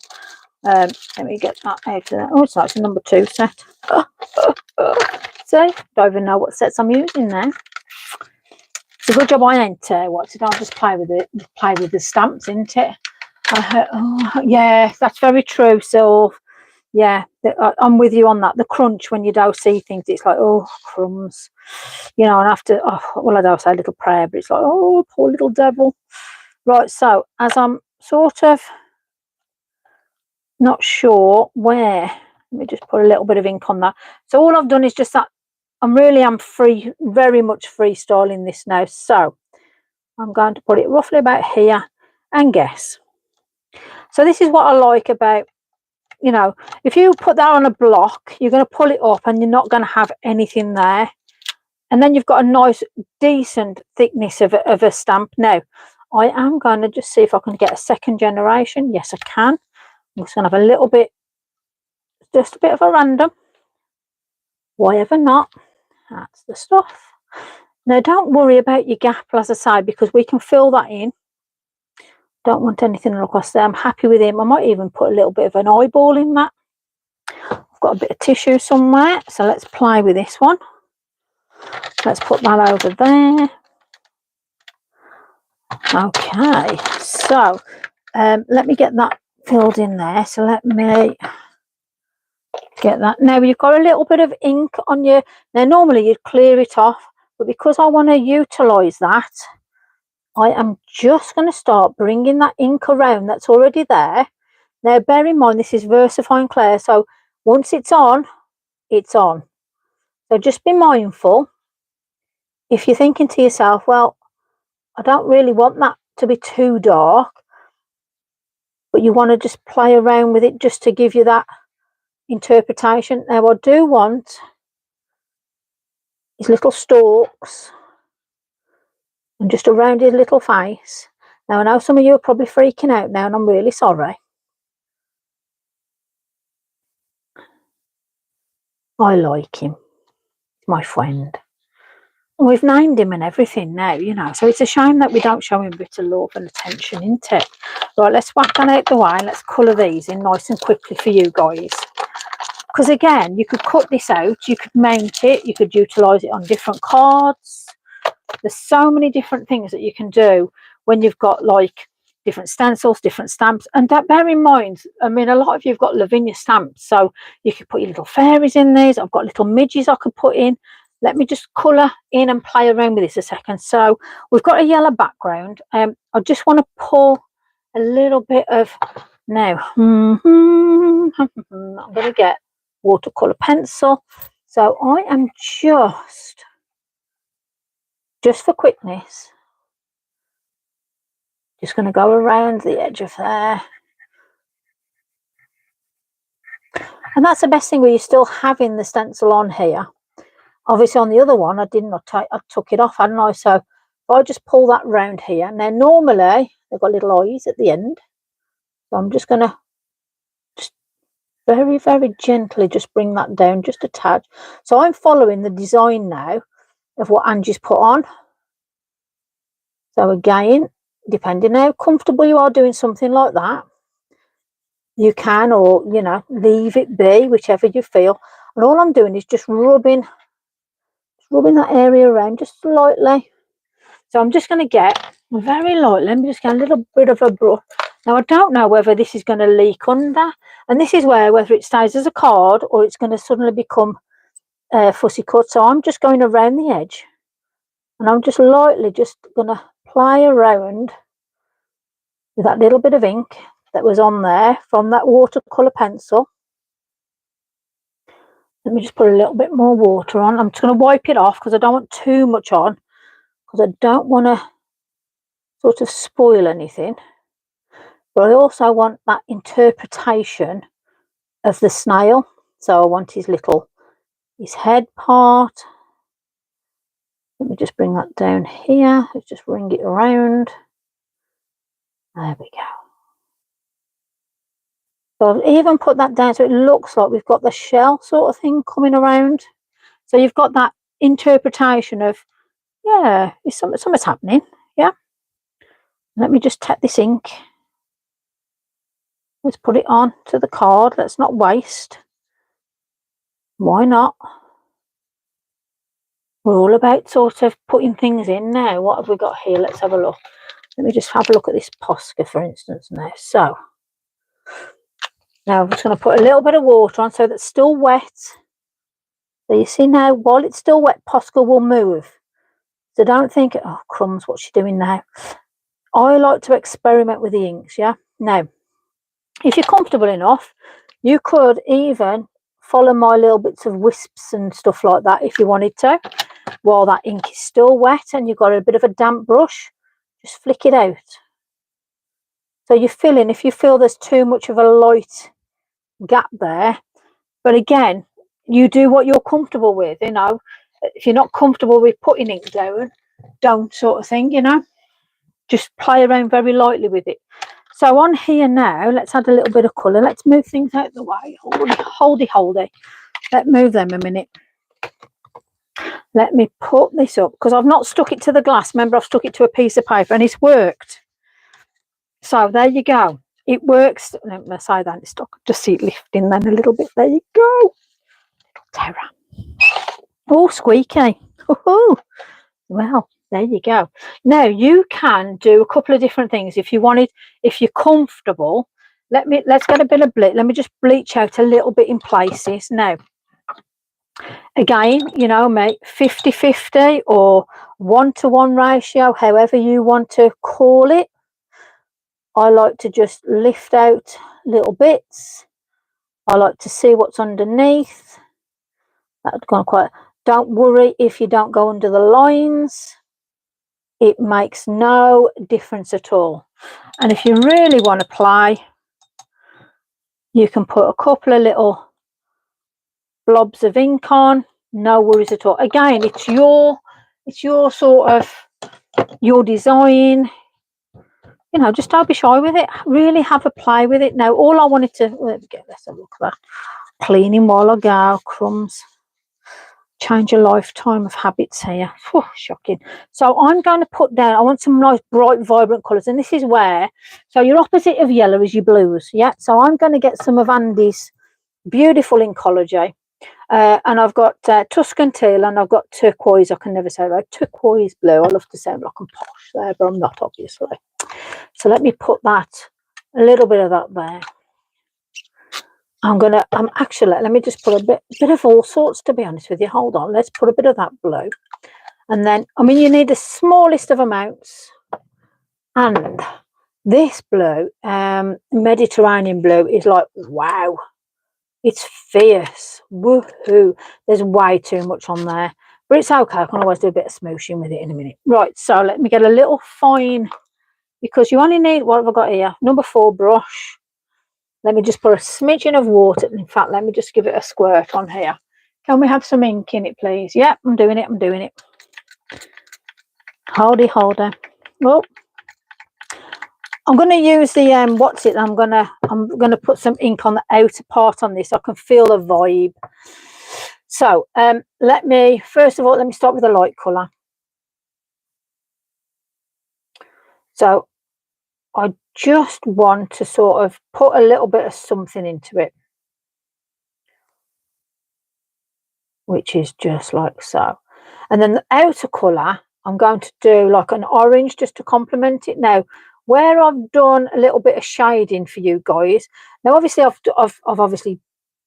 [SPEAKER 1] Let me get that out of there. Oh, it's actually number 2 set. See, don't even know what sets I'm using there. It's a good job I ain't what's it, I'll just play with the stamps, isn't it? Oh yeah, that's very true. So yeah, I'm with you on that. The crunch when you don't see things, it's like, oh, crumbs, you know. And after, well, I don't say a little prayer, but it's like, oh, poor little devil. Right, so as I'm sort of not sure where, let me just put a little bit of ink on that. So all I've done is just that. I'm free, very much freestyling this now. So I'm going to put it roughly about here and guess. So this is what I like about, you know, if you put that on a block, you're going to pull it up and you're not going to have anything there. And then you've got a nice, decent thickness of a stamp. Now, I am going to just see if I can get a second generation. Yes, I can. I'm just going to have a little bit, just a bit of a random. Why ever not? That's the stuff. Now, don't worry about your gap, as I say, because we can fill that in. Don't want anything across there. I'm happy with him. I might even put a little bit of an eyeball in that. I've got a bit of tissue somewhere, so let's play with this one. Let's put that over there. Okay, so let me get that filled in there. So let me get that. Now you've got a little bit of ink on your, now normally you'd clear it off, but because I want to utilise that, I am just going to start bringing that ink around that's already there. Now bear in mind this is VersaFine Clear, so once it's on, it's on. So just be mindful. If you're thinking to yourself, well, I don't really want that to be too dark, but you want to just play around with it just to give you that interpretation. Now, I do want his little stalks and just around his little face. Now, I know some of you are probably freaking out now, and I'm really sorry. I like him. He's my friend. And we've named him and everything now, you know, so it's a shame that we don't show him a bit of love and attention, isn't it? Right, let's whack that out the way and let's colour these in nice and quickly for you guys. Because again, you could cut this out, you could mount it, you could utilise it on different cards. There's so many different things that you can do when you've got like different stencils, different stamps. And that, bear in mind, I mean, a lot of you have got Lavinia stamps, so you could put your little fairies in these. I've got little midges I could put in. Let me just colour in and play around with this a second. So we've got a yellow background. I just want to pull a little bit of, now, I'm going to get watercolour pencil. So I am just for quickness, just going to go around the edge of there. And that's the best thing, where you're still having the stencil on here. Obviously on the other one, I took it off, hadn't I? So if I just pull that round here, now normally they've got little eyes at the end. So I'm just going to just very, very gently just bring that down just a tad. So I'm following the design now of what Angie's put on. So again, depending how comfortable you are doing something like that, you can, or, you know, leave it be, whichever you feel. And all I'm doing is just rubbing that area around just slightly. So I'm just going to get very lightly, let me just get a little bit of a brush. Now I don't know whether this is going to leak under, and this is where whether it stays as a card or it's going to suddenly become fussy cut. So I'm just going around the edge, and I'm just lightly just going to play around with that little bit of ink that was on there from that watercolour pencil. Let me just put a little bit more water on. I'm just going to wipe it off because I don't want too much on, because I don't want to sort of spoil anything. But I also want that interpretation of the snail. So I want his head part. Let me just bring that down here. Let's just ring it around. There we go. So I've even put that down so it looks like we've got the shell sort of thing coming around. So you've got that interpretation of, yeah, something's happening. Yeah. Let me just tap this ink. Let's put it on to the card. Let's not waste. Why not? We're all about sort of putting things in now. What have we got here? Let's have a look. Let me just have a look at this Posca, for instance, now. So now I'm just going to put a little bit of water on so that's still wet. So you see now, while it's still wet, Posca will move. So don't think, oh crumbs, what's she doing now? I like to experiment with the inks, yeah? Now, if you're comfortable enough, you could even follow my little bits of wisps and stuff like that if you wanted to, while that ink is still wet and you've got a bit of a damp brush, just flick it out. So you're filling, if you feel there's too much of a light gap there, but again, you do what you're comfortable with, you know. If you're not comfortable with putting ink down, don't, sort of thing, you know. Just play around very lightly with it. So on here now, let's add a little bit of colour. Let's move things out the way. Holdy. Let's move them a minute. Let me put this up, because I've not stuck it to the glass. Remember, I've stuck it to a piece of paper and it's worked. So there you go. It works. Let me say that it's stuck. Just see it lifting then a little bit. There you go. Little terror. Oh, squeaky. Oh, well, there you go. Now you can do a couple of different things if you wanted. If you're comfortable, let's get a bit of bleach. Let me just bleach out a little bit in places. Now, again, you know, make 50-50 or 1-to-1 ratio, however you want to call it. I like to just lift out little bits. I like to see what's underneath. That's gone quite. Don't worry if you don't go under the lines. It makes no difference at all. And if you really want to play, you can put a couple of little blobs of ink on. No worries at all. Again, it's your sort of your design. You know, just don't be shy with it. Really have a play with it. Now, all I wanted to let's have a look at that. Cleaning while I go. Crumbs. Change a lifetime of habits here. Whew, shocking. So I'm going to put down, I want some nice bright vibrant colours, and this is where, so your opposite of yellow is your blues. Yeah, so I'm going to get some of Andy's beautiful Incology, and I've got Tuscan teal, and I've got turquoise. I can never say right. Turquoise blue. I love to sound like I'm posh there, but I'm not, obviously. So let me put that, a little bit of that there. I'm actually, let me just put a bit of all sorts, to be honest with you. Hold on, let's put a bit of that blue. And then, I mean, you need the smallest of amounts. And this blue, Mediterranean blue, is like, wow. It's fierce. Woohoo. There's way too much on there. But it's okay. I can always do a bit of smooshing with it in a minute. Right, so let me get a little fine, because you only need, what have I got here? Number 4 brush. Let me just put a smidgen of water. In fact, let me just give it a squirt on here. Can we have some ink in it, please? Yep, I'm doing it. I'm doing it. Holdy holder. Oh, I'm going to use the what's it? I'm gonna put some ink on the outer part on this. So I can feel the vibe. So let me first of all let me start with the light colour. So I just want to sort of put a little bit of something into it, which is just like so. And then the outer colour, I'm going to do like an orange just to complement it. Now, where I've done a little bit of shading for you guys, now obviously I've obviously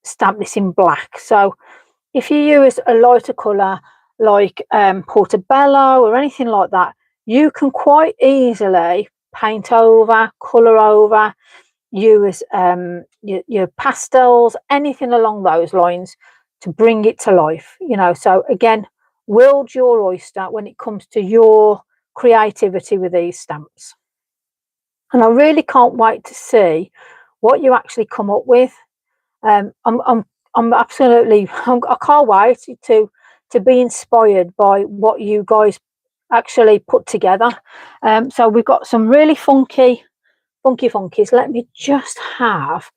[SPEAKER 1] stamped this in black. So if you use a lighter colour like Portobello or anything like that, you can quite easily paint over, colour over, use your pastels, anything along those lines to bring it to life, you know. So again, world's your oyster when it comes to your creativity with these stamps. And I really can't wait to see what you actually come up with. I'm absolutely, I can't wait to be inspired by what you guys actually put together. So we've got some really funkies. Let me just have,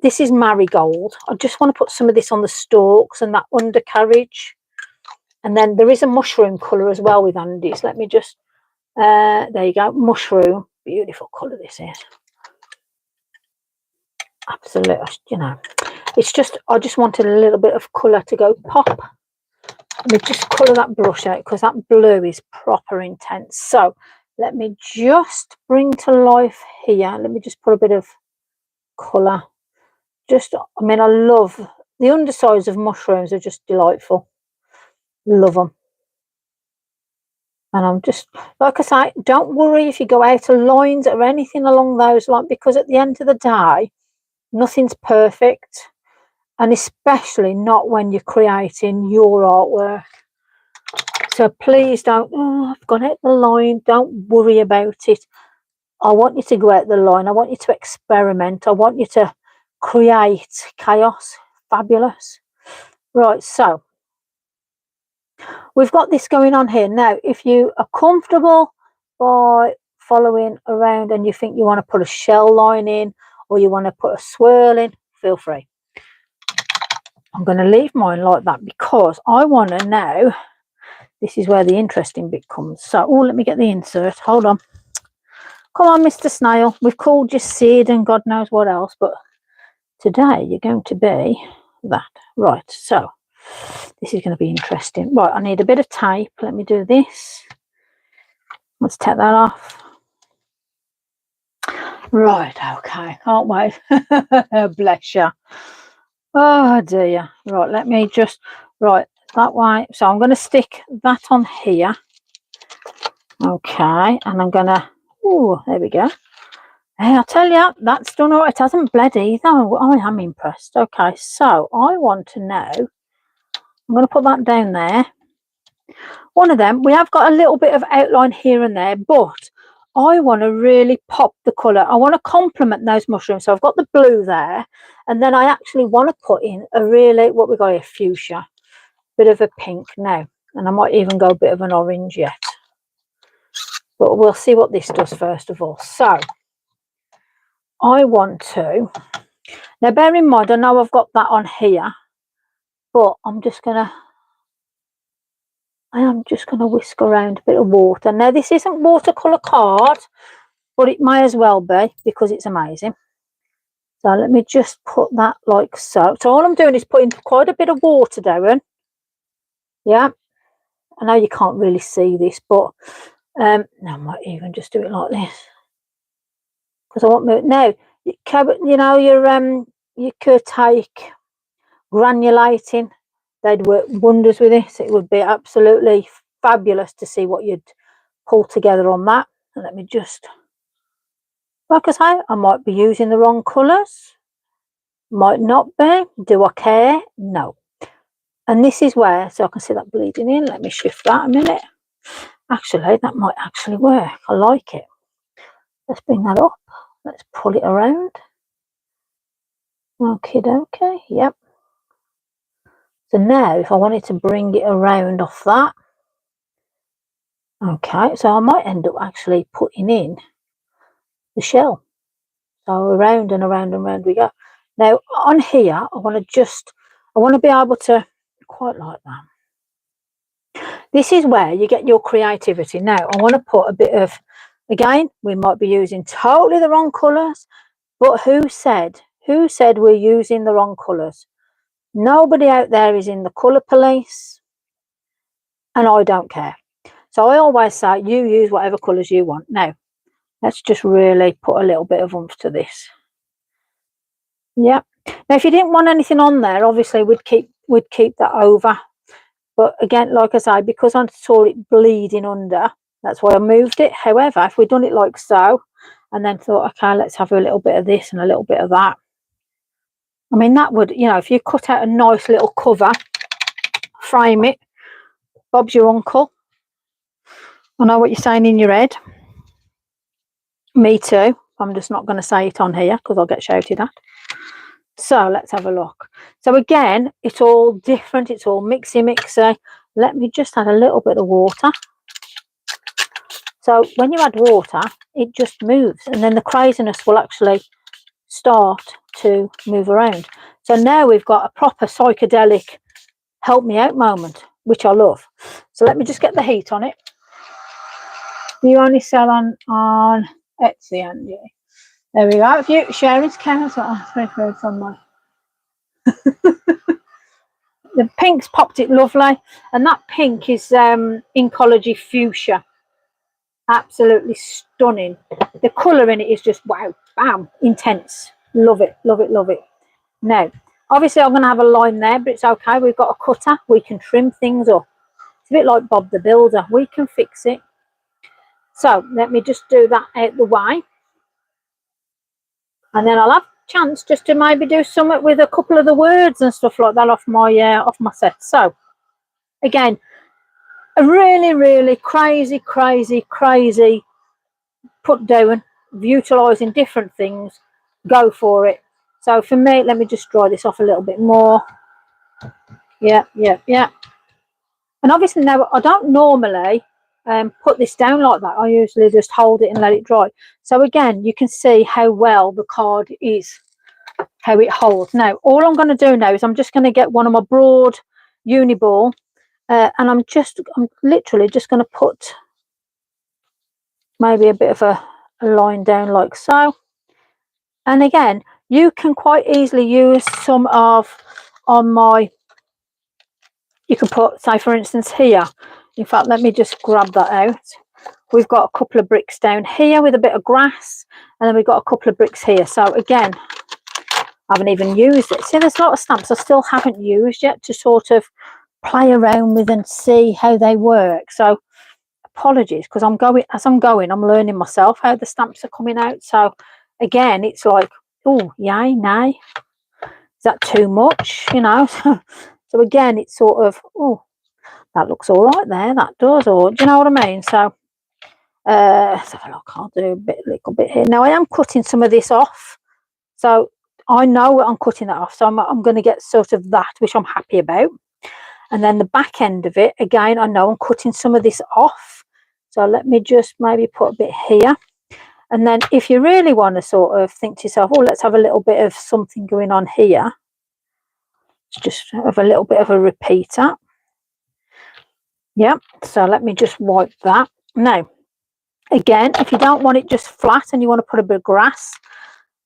[SPEAKER 1] this is marigold. I just want to put some of this on the stalks and that undercarriage. And then there is a mushroom colour as well with Andy's. Let me just, there you go, mushroom. Beautiful colour this is. Absolutely, you know. It's just, I just wanted a little bit of colour to go pop. Let me just colour that brush out because that blue is proper intense. So let me just bring to life here. Let me just put a bit of colour. Just, I mean, I love the undersides of mushrooms, are just delightful. Love them. And I'm just, like I say, don't worry if you go out of lines or anything along those lines, because at the end of the day, nothing's perfect. And especially not when you're creating your artwork. So please don't, oh, I've gone out the line. Don't worry about it. I want you to go out the line. I want you to experiment. I want you to create chaos. Fabulous. Right, so we've got this going on here. Now, if you are comfortable by following around and you think you want to put a shell line in or you want to put a swirl in, feel free. I'm going to leave mine like that because I want to know, this is where the interesting bit comes. So, oh, let me get the insert. Hold on. Come on, Mr. Snail. We've called you Sid and God knows what else, but today you're going to be that. Right, so this is going to be interesting. Right, I need a bit of tape. Let me do this. Let's take that off. Right, okay. Can't wait. Bless you. Oh dear. Right, let me just, right, that way. So I'm going to stick that on here. Okay, and I'm going to, oh, there we go. Hey, I'll tell you, that's done all right. It hasn't bled either. I am impressed. Okay, so I want to know I'm going to put that down there. One of them, we have got a little bit of outline here and there, but I want to really pop the colour. I want to complement those mushrooms. So I've got the blue there, and then I actually want to put in a really, what we got here, fuchsia, bit of a pink now, and I might even go a bit of an orange yet. But we'll see what this does first of all. So I want to, now bear in mind, I know I've got that on here, but I am just gonna whisk around a bit of water. Now this isn't watercolour card, but it may as well be because it's amazing. So let me just put that like so. So all I'm doing is putting quite a bit of water down. Yeah, I know you can't really see this, but I might even just do it like this because I want to. Now, you know, you could take granulating. They'd work wonders with this. It would be absolutely fabulous to see what you'd pull together on that. And let me just, like I say, I might be using the wrong colours. Might not be. Do I care? No. And this is where, so I can see that bleeding in. Let me shift that a minute. Actually, that might actually work. I like it. Let's bring that up. Let's pull it around. Okay, okay. Yep. So now, if I wanted to bring it around off that, okay, so I might end up actually putting in the shell. So around and around and around we go. Now on here, I want to be able to, quite like that. This is where you get your creativity. Now I want to put a bit of, again, we might be using totally the wrong colours, but who said we're using the wrong colours? Nobody out there is in the colour police, and I don't care. So I always say, you use whatever colours you want. Now, let's just really put a little bit of oomph to this. Yeah. Now, if you didn't want anything on there, obviously we'd keep that over. But again, like I say, because I saw it bleeding under, that's why I moved it. However, if we'd done it like so, and then thought, okay, let's have a little bit of this and a little bit of that. I mean, that would, you know, if you cut out a nice little cover, frame it, Bob's your uncle. I know what you're saying in your head. Me too. I'm just not going to say it on here because I'll get shouted at. So let's have a look. So again, it's all different. It's all mixy. Let me just add a little bit of water. So when you add water, it just moves, and then the craziness will actually start to move around. So now we've got a proper psychedelic help me out moment, which I love. So let me just get the heat on it. You only sell on Etsy, aren't you? There we go. If you Sharon's counts, it's on my the pink's popped it lovely, and that pink is Incology Fuchsia. Absolutely stunning. The colour in it is just wow, bam, intense. Love it, love it, love it. Now, obviously I'm going to have a line there, but it's okay. We've got a cutter. We can trim things up. It's a bit like Bob the Builder. We can fix it. So let me just do that out the way, and then I'll have a chance just to maybe do something with a couple of the words and stuff like that off my set. So again, a really crazy put down of utilising different things. Go for it. So for me, let me just dry this off a little bit more. Yeah. And obviously now I don't normally put this down like that. I usually just hold it and let it dry. So again, you can see how well the card is, how it holds. Now all I'm going to do now is I'm just going to get one of my broad uni ball, and I'm literally just going to put maybe a bit of a line down like so. And again, you can quite easily use some of you can put, say for instance here, in fact let me just grab that out. We've got a couple of bricks down here with a bit of grass, and then we've got a couple of bricks here. So again, I haven't even used it. See, there's a lot of stamps I still haven't used yet to sort of play around with and see how they work. So apologies, because I'm learning myself how the stamps are coming out. So again, it's like, oh yay, nay, is that too much, you know? So So again, it's sort of, oh, that looks all right there, that does, or do you know what I mean? So let's have a look. I'll do a little bit here. Now I am cutting some of this off, so I know I'm cutting that off, so I'm going to get sort of that, which I'm happy about. And then the back end of it, again, I know I'm cutting some of this off, so let me just maybe put a bit here. And then if you really want to sort of think to yourself, oh, let's have a little bit of something going on here, just have a little bit of a repeater. Yep, so let me just wipe that. Now again, if you don't want it just flat and you want to put a bit of grass,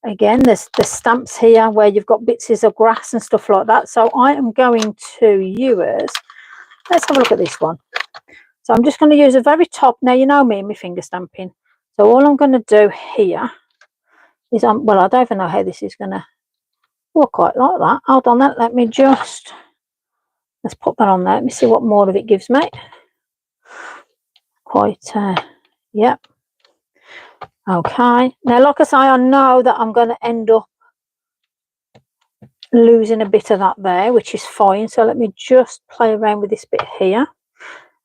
[SPEAKER 1] again, there's the stamps here where you've got bits of grass and stuff like that. So I am going to use, let's have a look at this one. So I'm just going to use a very top. Now you know me and my finger stamping, so all I'm going to do here is, well, I don't even know how this is going to work quite like that. Hold on, let me just, let's put that on there. Let me see what more of it gives me. Quite yep. Okay, now like I say, I know that I'm going to end up losing a bit of that there, which is fine. So let me just play around with this bit here,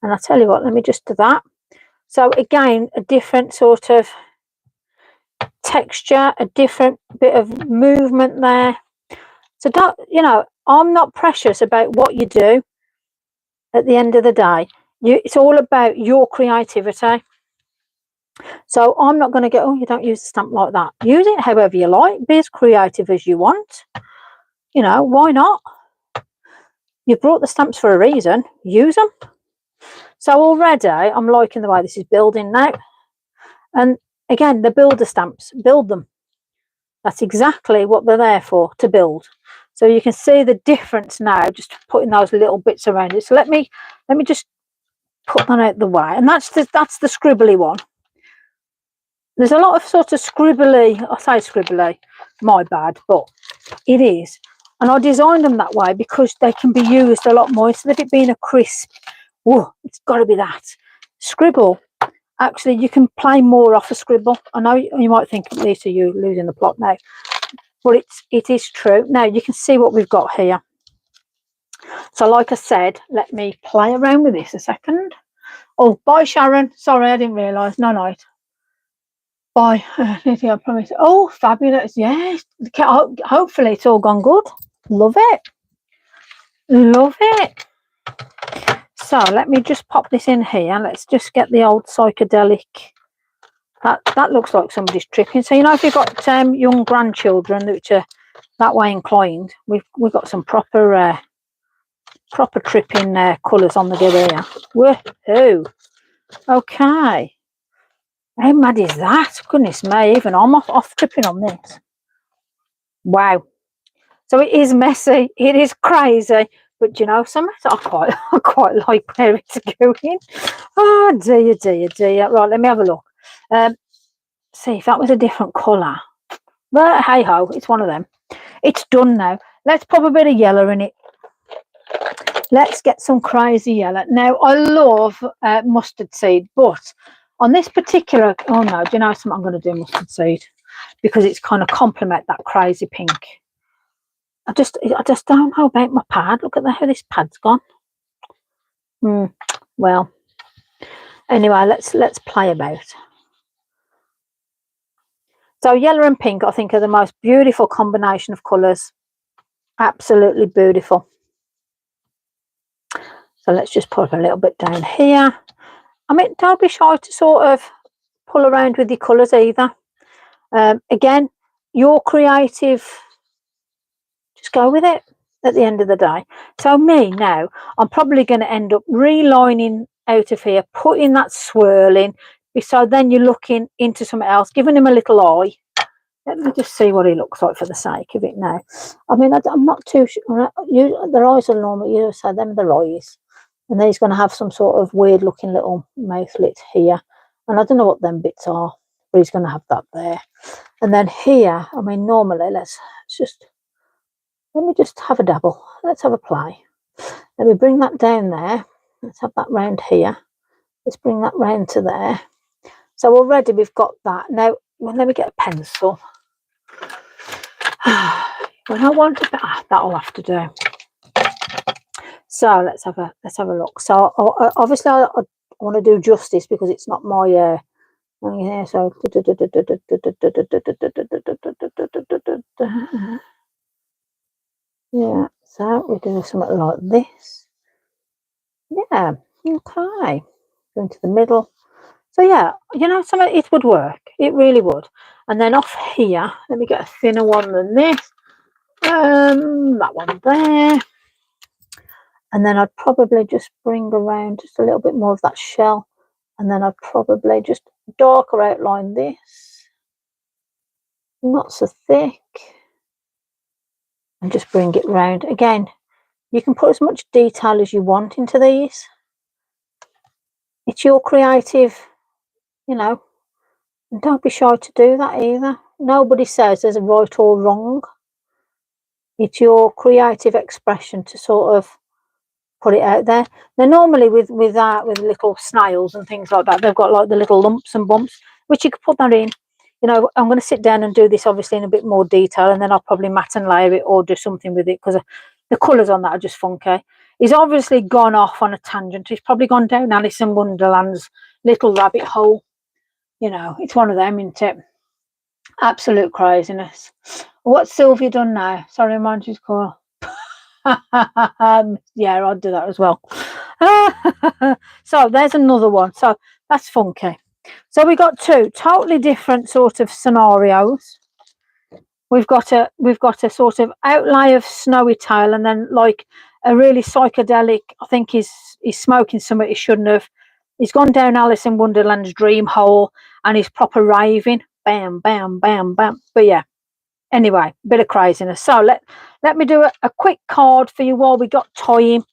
[SPEAKER 1] and I'll tell you what, let me just do that. So again, a different sort of texture, a different bit of movement there. So don't, you know, I'm not precious about what you do. At the end of the day, it's all about your creativity. So I'm not going to go, oh, you don't use the stamp like that. Use it however you like. Be as creative as you want. You know, why not? You've brought the stamps for a reason. Use them. So already I'm liking the way this is building now. And again, the builder stamps, build them. That's exactly what they're there for, to build. So you can see the difference now, just putting those little bits around it. So let me just put that out the way. And that's the scribbly one. There's a lot of sort of scribbly, I say scribbly, my bad, but it is. And I designed them that way because they can be used a lot more. Instead of it being a crisp, whoa, it's got to be that. Scribble, actually, you can play more off a scribble. I know you might think, Lisa, you're losing the plot now. But it is true. Now, you can see what we've got here. So, like I said, let me play around with this a second. Oh, bye, Sharon. Sorry, I didn't realise. No night. Bye. I promise. Oh, fabulous. Yes. Hopefully it's all gone good. Love it. Love it. So let me just pop this in here. Let's just get the old psychedelic. That looks like somebody's tripping. So, you know, if you've got young grandchildren which are that way inclined, we've got some proper tripping colours on the go here. Woohoo. Okay. How mad is that? Goodness me, even I'm off tripping on this. Wow. So it is messy, it is crazy, but you know, some I quite like where it's going. Oh dear, dear, dear. Right, let me have a look. See if that was a different colour. But hey ho, it's one of them. It's done now. Let's pop a bit of yellow in it. Let's get some crazy yellow. Now I love mustard seed, but on this particular, oh no, do you know something? I'm going to do mustard seed because it's kind of complement that crazy pink. I just don't know about my pad. Look at how this pad's gone. Well, anyway, let's play about. So yellow and pink, I think, are the most beautiful combination of colours. Absolutely beautiful. So let's just put a little bit down here. I mean, don't be shy to sort of pull around with your colours either. Again, you're creative. Just go with it at the end of the day. So me now, I'm probably going to end up relining out of here, putting that swirl in. So then you're looking into something else, giving him a little eye. Let me just see what he looks like for the sake of it now. I mean, I'm not too sure. Their eyes are normal. You say them, their eyes. And then he's going to have some sort of weird looking little mouthlet here. And I don't know what them bits are, but he's going to have that there. And then here, I mean, normally, let me just have a dabble. Let's have a play. Let me bring that down there. Let's have that round here. Let's bring that round to there. So already we've got that. Now, well, let me get a pencil. When I want to, that'll have to do. So let's have a look. So obviously I want to do justice because it's not my yeah, so yeah, so we do something like this. Yeah, okay. Going to the middle. So yeah, you know, something, it would work. It really would. And then off here, let me get a thinner one than this. That one there. And then I'd probably just bring around just a little bit more of that shell. And then I'd probably just darker outline this. Not so thick. And just bring it round. Again, you can put as much detail as you want into these. It's your creative, you know, and don't be shy to do that either. Nobody says there's a right or wrong. It's your creative expression to sort of put it out there. Now normally with little snails and things like that, they've got like the little lumps and bumps, which you could put that in. You know, I'm going to sit down and do this obviously in a bit more detail, and then I'll probably matte and layer it or do something with it, because the colours on that are just funky. He's obviously gone off on a tangent. He's probably gone down Alice in Wonderland's little rabbit hole. You know, it's one of them, isn't it? Absolute craziness. What's Sylvia done now? Sorry, mind she's called. Yeah, I'd do that as well. So there's another one. So that's funky. So we got two totally different sort of scenarios. We've got a sort of outlay of snowy tail, and then like a really psychedelic. I think he's smoking something he shouldn't have. He's gone down Alice in Wonderland's dream hole, and he's proper raving. Bam, bam, bam, bam. But yeah. Anyway, bit of craziness. So let me do a quick card for you while we got time.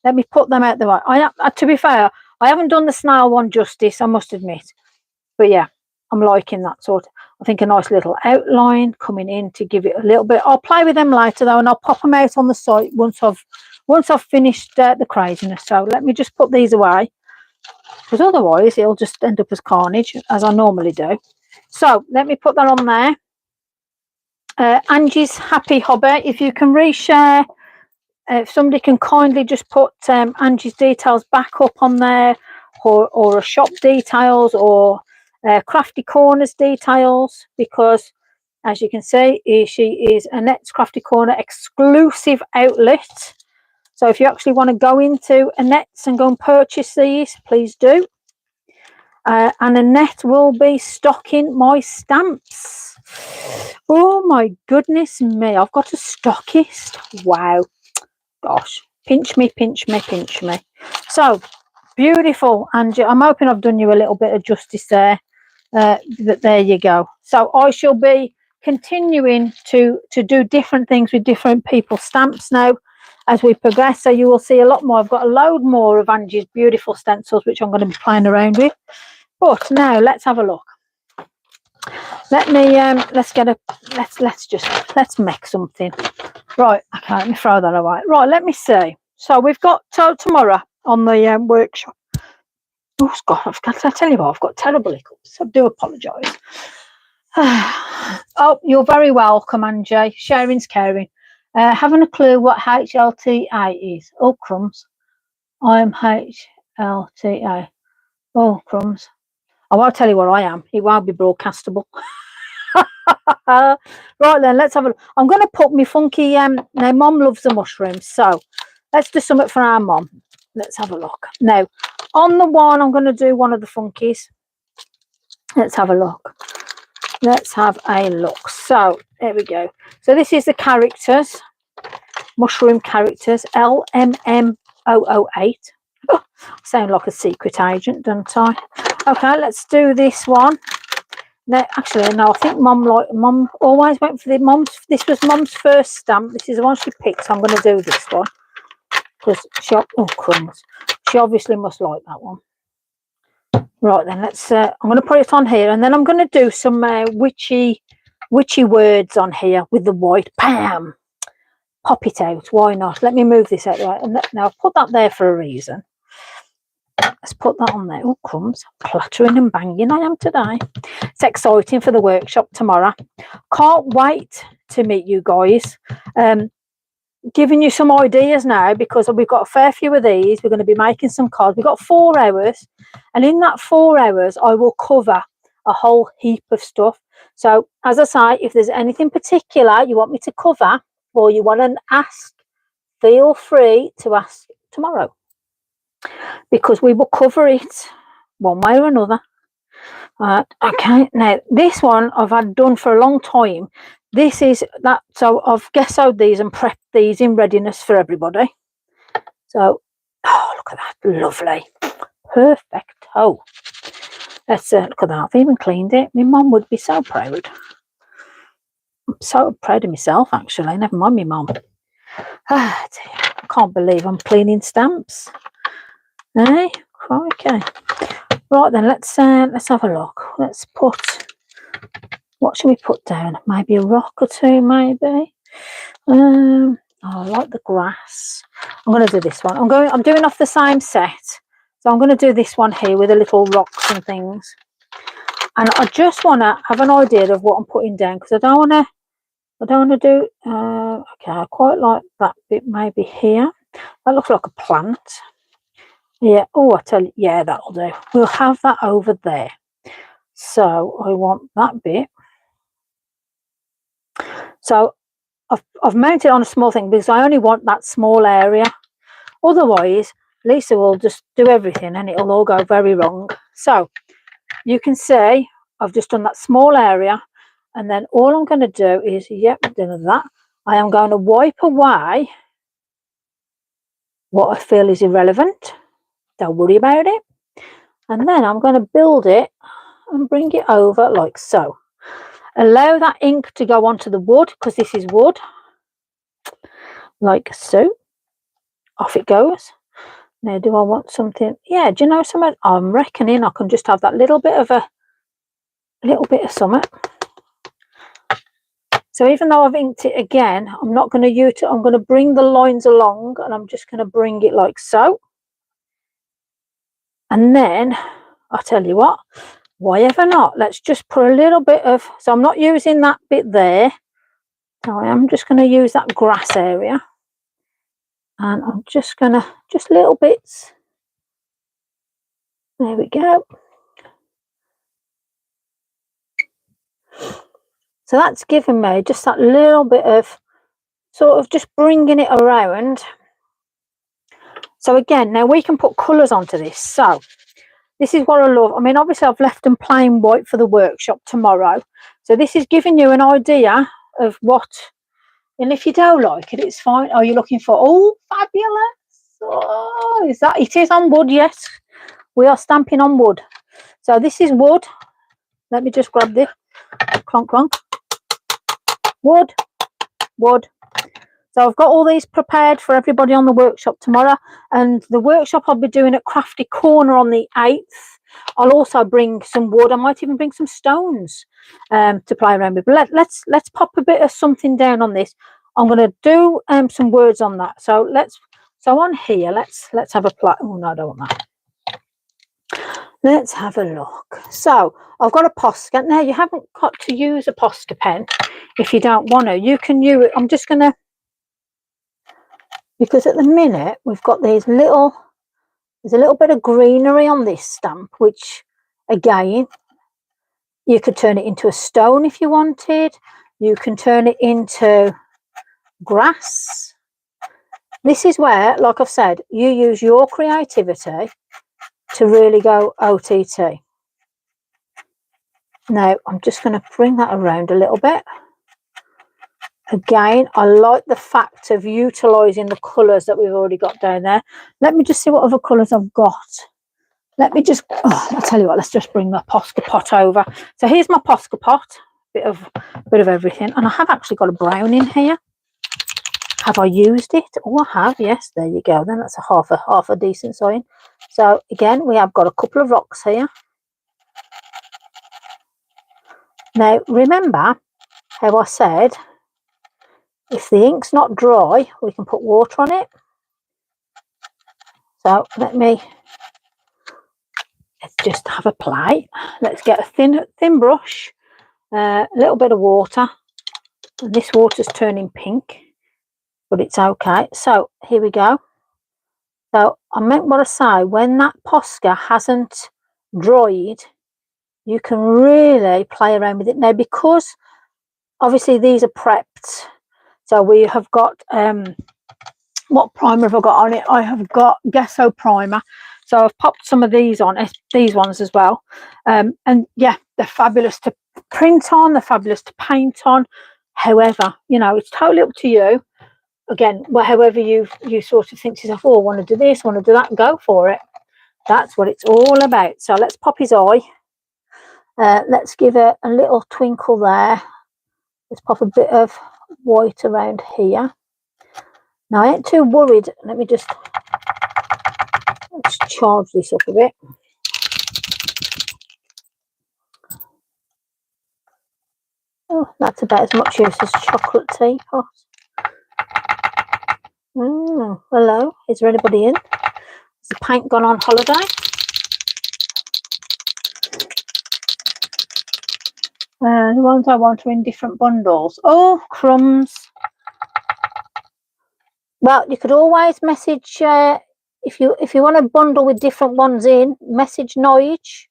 [SPEAKER 1] Let me put them out the way. To be fair, I haven't done the snail one justice, I must admit. But yeah, I'm liking that sort. I think a nice little outline coming in to give it a little bit. I'll play with them later though, and I'll pop them out on the site once I've finished the craziness. So let me just put these away, because otherwise it'll just end up as carnage, as I normally do. So let me put that on there. Angie's Happy Hobby, if you can reshare, if somebody can kindly just put Angie's details back up on there, or a shop details, or Crafty Corners details, because as you can see, she is Annette's Crafty Corner exclusive outlet. So if you actually want to go into Annette's and go and purchase these, please do. And Annette will be stocking my stamps. Oh my goodness me, I've got a stockist. Wow. Gosh, pinch me, pinch me, pinch me. So beautiful, Angie. I'm hoping I've done you a little bit of justice there. There you go. So I shall be continuing to do different things with different people's stamps now as we progress. So you will see a lot more. I've got a load more of Angie's beautiful stencils, which I'm going to be playing around with. But now let's have a look. Let me let's make something. Right, okay, let me throw that away. Right, let me see. So we've got tomorrow on the workshop. Oh God, I tell you what, I've got terrible hiccups. I do apologise. Oh, you're very welcome, Angie. Sharing's caring. Having a clue what HLTA is? Oh crumbs. I'm HLTA. Oh crumbs. I won't tell you what I am. It won't be broadcastable. Right then, let's have a look. I'm going to put my funky now Mom loves the mushrooms, so let's do something for our mom. Let's have a look. Now on the one, I'm going to do one of the funkies. Let's have a look. Let's have a look. So there we go. So this is the characters, mushroom characters, LMM008. Oh, sound like a secret agent, don't I? Okay, let's do this one. No, actually, no, I think Mum always went for the Mum's. This was Mum's first stamp. This is the one she picked, so I'm going to do this one. Because oh crumbs. She obviously must like that one. Right then, let's, I'm going to put it on here, and then I'm going to do some witchy words on here with the white. Bam! Pop it out, why not? Let me move this out, right? And now I've put that there for a reason. Let's put that on there. Oh crumbs, clattering and banging I am today. It's exciting for the workshop tomorrow. Can't wait to meet you guys. giving you some ideas now, because we've got a fair few of these. We're going to be making some cards. We've got 4 hours, and in that 4 hours I will cover a whole heap of stuff. So as I say, if there's anything particular you want me to cover or you want to ask, feel free to ask tomorrow, because we will cover it one way or another. Okay, now this one I've had done for a long time. This is that, so I've gessoed these and prepped these in readiness for everybody. So, oh, look at that, lovely, perfect. Oh, let's look at that. I've even cleaned it. My mum would be so proud. I'm so proud of myself, actually. Never mind my mum. Ah, dear. I can't believe I'm cleaning stamps. Eh? Okay. Right then, let's have a look. Let's put, what should we put down? Maybe a rock or two, maybe. Oh, I like the grass. I'm going to do this one. I'm doing off the same set, so I'm going to do this one here with the little rocks and things. And I just want to have an idea of what I'm putting down, because I don't want to do. Okay, I quite like that bit maybe here. That looks like a plant. Yeah. Oh, I tell you, yeah, that'll do. We'll have that over there. So I want that bit. So I've mounted on a small thing because I only want that small area. Otherwise, Lisa will just do everything and it'll all go very wrong. So you can see I've just done that small area, and then all I'm going to do is, yep, done that. I am going to wipe away what I feel is irrelevant. Don't worry about it. And then I'm going to build it and bring it over like so. Allow that ink to go onto the wood, because this is wood, like so. Off it goes. Now, do I want something? Yeah, do you know something? I'm reckoning I can just have that little bit of something. So even though I've inked it again, I'm not going to use it. I'm going to bring the lines along, and I'm just going to bring it like so. And then I'll tell you what, why ever not? Let's just put a little bit of, so I'm not using that bit there. So I am just going to use that grass area. And I'm just going to, just little bits. There we go. So that's given me just that little bit of sort of just bringing it around. So again, now we can put colours onto this. So this is what I love. I mean, obviously I've left them plain white for the workshop tomorrow. So this is giving you an idea of what, and if you don't like it, it's fine. Are you looking for, oh, fabulous. Oh, is that, it is on wood, yes. We are stamping on wood. So this is wood. Let me just grab this. Clonk, clonk. Wood, wood. So I've got all these prepared for everybody on the workshop tomorrow, and the workshop I'll be doing at Crafty Corner on the 8th. I'll also bring some wood. I might even bring some stones to play around with. But let's pop a bit of something down on this. I'm going to do some words on that. So on here, let's have a play. Oh no, I don't want that. Let's have a look. So I've got a Posca. Now you haven't got to use a Posca pen if you don't want to. You can use it. I'm just going to, because at the minute we've got these little, there's a little bit of greenery on this stamp, which again, you could turn it into a stone if you wanted. You can turn it into grass. This is where, like I've said, you use your creativity to really go OTT. Now I'm just going to bring that around a little bit. Again, I like the fact of utilising the colours that we've already got down there. Let me just see what other colours I've got. Let me just, oh, I'll tell you what, let's just bring the Posca pot over. So here's my Posca pot, bit of everything. And I have actually got a brown in here. Have I used it? Oh, I have, yes, there you go. Then that's a half a decent sign. So again, we have got a couple of rocks here. Now, remember how I said, if the ink's not dry, we can put water on it. So let's just have a play. Let's get a thin brush, a little bit of water, and this water's turning pink. but it's okay. So here we go. So I meant what I say, when that Posca hasn't dried, you can really play around with it. Now, because obviously these are prepped, so we have got, what primer have I got on it? I have got gesso primer. So I've popped some of these on, these ones as well. And yeah, they're fabulous to print on, they're fabulous to paint on. However, you know, it's totally up to you. Again, however you sort of think to yourself, oh, I want to do this, I want to do that, go for it. That's what it's all about. So let's pop his eye. Let's give it a little twinkle there. Let's pop a bit of white around here. Now, I ain't too worried. Let's charge this up a bit. Oh, that's about as much use as chocolate teapot. Oh, hello. Is there anybody in? Has the paint gone on holiday? The ones I want are in different bundles. Oh, crumbs. Well, you could always message, if you want a bundle with different ones in, message Nige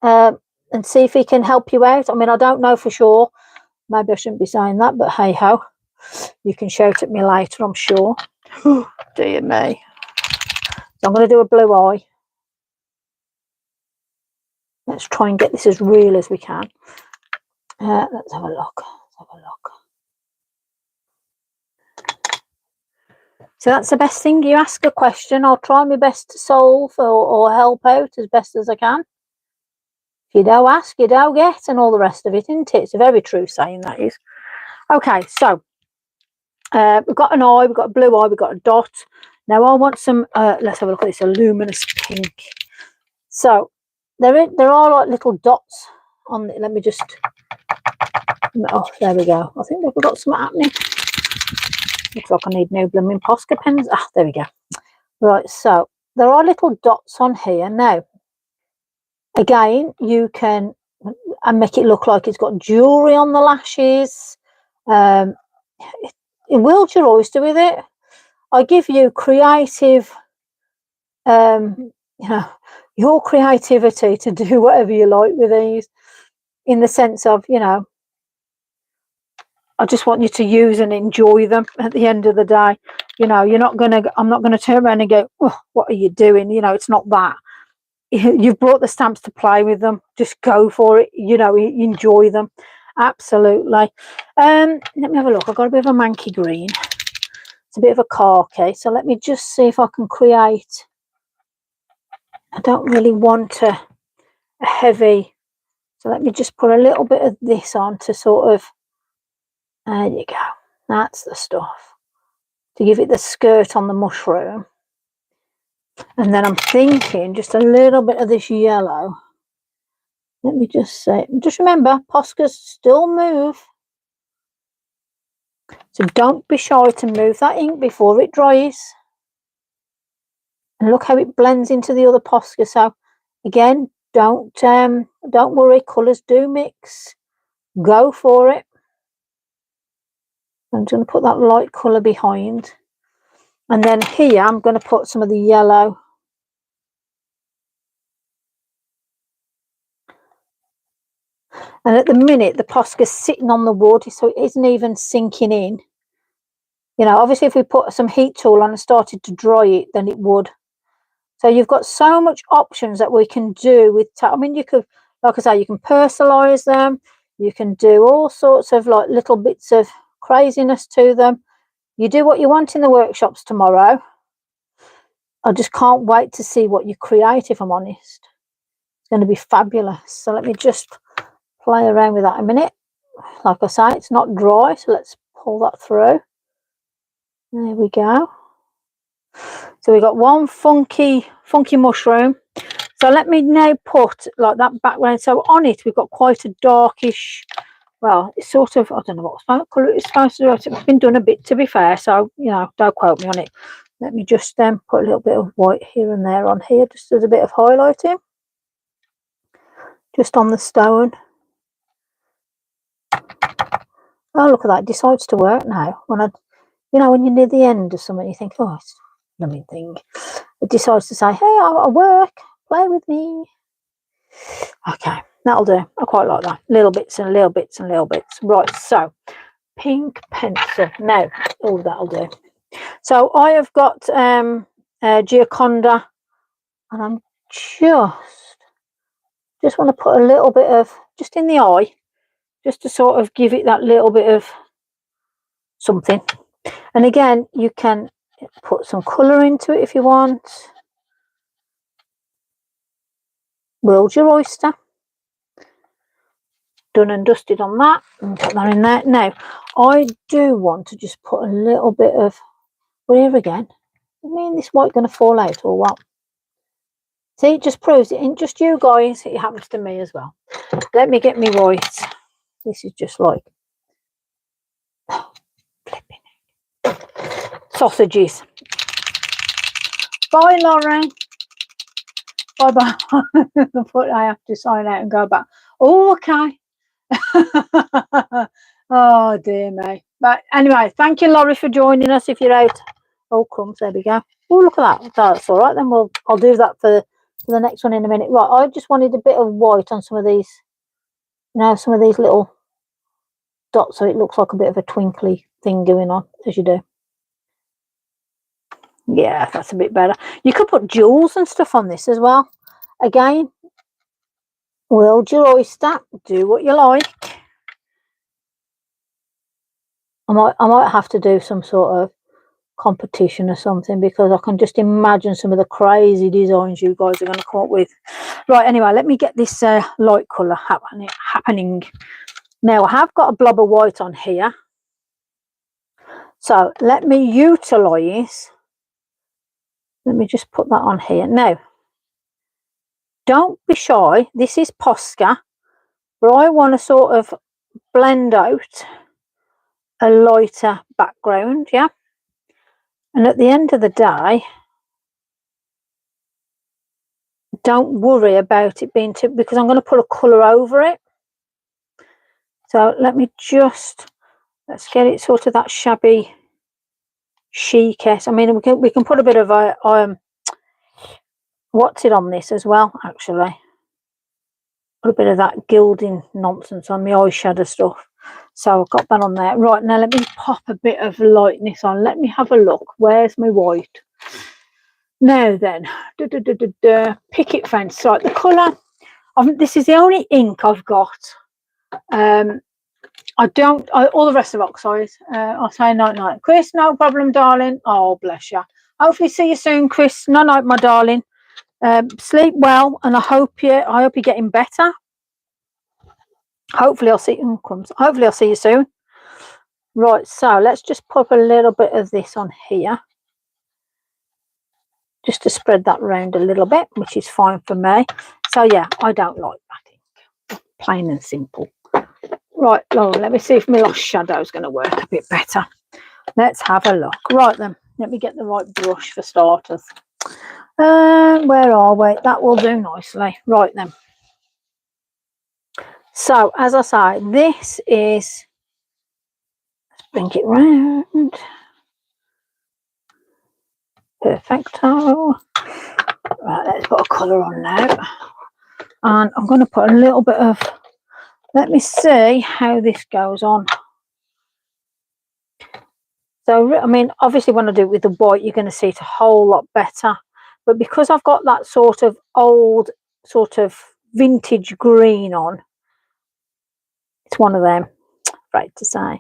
[SPEAKER 1] and see if he can help you out. I mean, I don't know for sure. Maybe I shouldn't be saying that, but hey ho. You can shout at me later, I'm sure. Dear me. So I'm going to do a blue eye. Let's try and get this as real as we can. Let's have a look. Let's have a look. So that's the best thing. You ask a question, I'll try my best to solve or help out as best as I can. If you don't ask, you don't get, and all the rest of it, isn't it? It's a very true saying, that is. Okay, so we've got an eye, we've got a blue eye, we've got a dot. Now I want some, let's have a look at this, a luminous pink. So there are like little dots on it. Let me just, oh, there we go. I think we've got something happening. Looks like I need new blooming Posca pens. Ah, there we go. Right, so there are little dots on here. Now, again, you can make it look like it's got jewellery on the lashes. Wild your oyster with it. I give you creative, you know, your creativity to do whatever you like with these, in the sense of, you know, I just want you to use and enjoy them at the end of the day. You know, I'm not gonna turn around and go, oh, what are you doing? You know, it's not that. You've brought the stamps to play with them. Just go for it. You know, enjoy them. Absolutely. Let me have a look. I've got a bit of a manky green. It's a bit of a khaki. So let me just see if I can create. I don't really want a heavy. So let me just put a little bit of this on to sort of. There you go. That's the stuff. To give it the skirt on the mushroom. And then I'm thinking just a little bit of this yellow. Let me just say, just remember, Poscas still move. So don't be shy to move that ink before it dries. And look how it blends into the other Posca. So again, don't worry, colours do mix. Go for it. I'm just going to put that light colour behind. And then here I'm going to put some of the yellow. And at the minute, the Posca's sitting on the wood, so it isn't even sinking in. You know, obviously, if we put some heat tool on and started to dry it, then it would. So you've got so much options that we can do with. I mean, you could, like I say, you can personalise them. You can do all sorts of like little bits of craziness to them. You do what you want in the workshops tomorrow. I just can't wait to see what you create, if I'm honest. It's going to be fabulous. So let me just play around with that a minute. Like I say, it's not dry, so let's pull that through. There we go. So we've got one funky mushroom. So let me now put like that background. So on it we've got quite a darkish, well, it's sort of, I don't know what colour it's supposed to do. It's been done a bit, to be fair, so you know, don't quote me on it. Let me just put a little bit of white here and there on here, just as a bit of highlighting, just on the stone. Oh, look at that, it decides to work now when I You know, when you're near the end of something, you think, oh, it's a numbing thing. It decides to say, hey, I work, play with me. Okay, that'll do. I quite like that. Little bits and little bits and little bits. Right, so pink pencil. Now, oh, that'll do. So I have got Gioconda, and I'm just want to put a little bit of, just in the eye, just to sort of give it that little bit of something. And again, you can put some colour into it if you want. World your oyster. Done and dusted on that, and put that in there. Now, I do want to just put a little bit of, well, here again, I mean, this white going to fall out or what? See, it just proves it ain't just you guys, it happens to me as well. Let me get me white. This is just like flipping sausages. Bye, Lauren. Bye bye. I have to sign out and go back. Oh, okay. Oh dear me. But anyway, thank you, Laurie, for joining us. If you're out, oh crumbs, there we go. Oh, look at that. That's all right. Then I'll do that for the next one in a minute. Right, I just wanted a bit of white on some of these, you know, some of these little dots, so it looks like a bit of a twinkly thing going on, as you do. Yeah, that's a bit better. You could put jewels and stuff on this as well. Again, world your oyster, do what you like. I might have to do some sort of competition or something, because I can just imagine some of the crazy designs you guys are going to come up with. Right, anyway, let me get this light colour happening. Now, I have got a blob of white on here, so let me utilise, let me just put that on here. Now, don't be shy, this is Posca, but I want to sort of blend out a lighter background, yeah? And at the end of the day, don't worry about it being too, because I'm going to put a colour over it. So let me just, let's get it sort of that shabby chic-esque. I mean, we can put a bit of what's it on this as well, actually. Put a bit of that gilding nonsense on my eyeshadow stuff. So I've got that on there. Right, now let me pop a bit of lightness on. Let me have a look. Where's my white? Now then, picket fence. Right, the colour, this is the only ink I've got. All the rest of oxide. I'll say night night. Chris, no problem, darling. Oh, bless you. Hopefully see you soon, Chris. No night, my darling. Sleep well, and I hope you're getting better. Hopefully I'll see you. Hopefully I'll see you soon. Right, so let's just pop a little bit of this on here, just to spread that around a little bit, which is fine for me. So yeah, I don't like that ink. Plain and simple. Right, Laura, let me see if my lost shadow is going to work a bit better. Let's have a look. Right then, let me get the right brush for starters. Where are we? That will do nicely. Right then. So, as I say, this is, let's bring it round. Perfecto. Right, let's put a colour on now. And I'm going to put a little bit of, let me see how this goes on. So, I mean, obviously when I do it with the white, you're going to see it a whole lot better. But because I've got that sort of old, sort of vintage green on, it's one of them, right to say.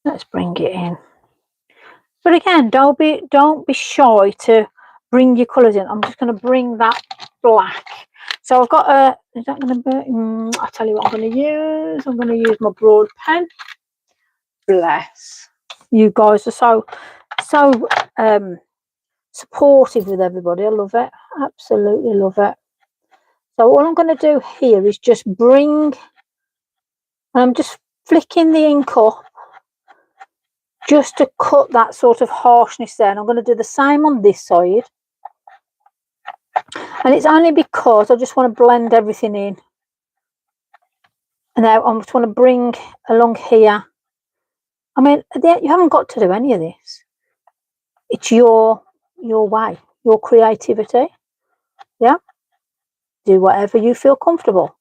[SPEAKER 1] Let's bring it in. But again, don't be shy to bring your colours in. I'm just going to bring that black. So I've got a, is that going to be, I'll tell you what I'm going to use. I'm going to use my broad pen. Bless. You guys are so supportive with everybody. I love it. Absolutely love it. So all I'm going to do here is just bring, I'm just flicking the ink up just to cut that sort of harshness there. And I'm going to do the same on this side. And it's only because I just want to blend everything in. And now I just want to bring along here. I mean, you haven't got to do any of this. It's your way, your creativity. Yeah, do whatever you feel comfortable.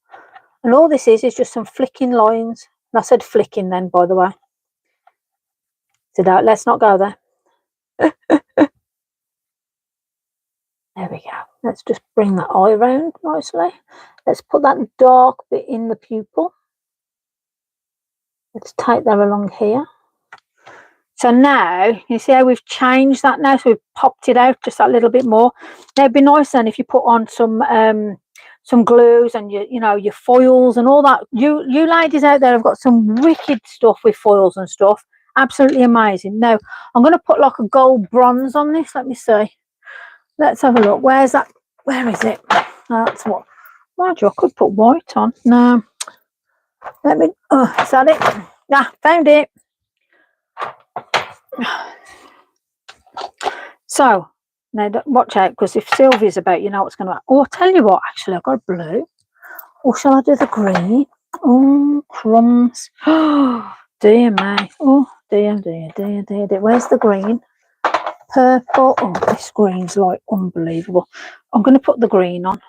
[SPEAKER 1] And all this is just some flicking lines. And I said flicking then, by the way. So let's not go there. There we go. Let's just bring that eye around nicely. Let's put that dark bit in the pupil. Let's take that along here. So now, you see how we've changed that now? So we've popped it out just that little bit more. Now it'd be nice then if you put on some glues and your foils and all that. You ladies out there have got some wicked stuff with foils and stuff. Absolutely amazing. Now, I'm going to put like a gold bronze on this. Let me see. Let's have a look. Where's that? Where is it? That's what. Mind you, I could put white on. No. Let me. Oh, is that it? Yeah, found it. So now watch out, because if Sylvia's about, you know what's going to happen. Oh, I'll tell you what. Actually, I've got a blue. Or shall I do the green? Oh, crumbs. Oh, dear me. Oh, dear. Where's the green? Purple. Oh, this green's like unbelievable. I'm going to put the green on.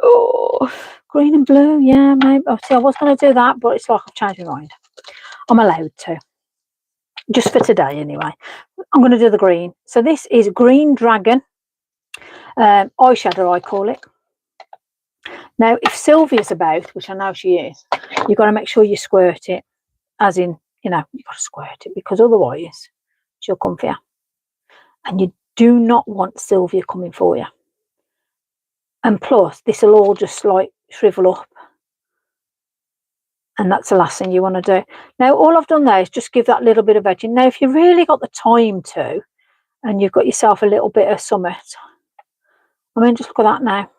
[SPEAKER 1] Oh, green and blue. Yeah, maybe. Oh, see, I was going to do that, but it's like I've changed my mind. I'm allowed to. Just for today, anyway. I'm going to do the green. So this is Green Dragon eyeshadow, I call it. Now, if Sylvia's about, which I know she is, you've got to make sure you squirt it. As in, you've got to squirt it, because otherwise she'll come for you. And you do not want Sylvia coming for you. And plus, this will all just like shrivel up. And that's the last thing you want to do. Now, all I've done there is just give that little bit of edging. Now, if you really got the time to, and you've got yourself a little bit of summit, I mean, just look at that now.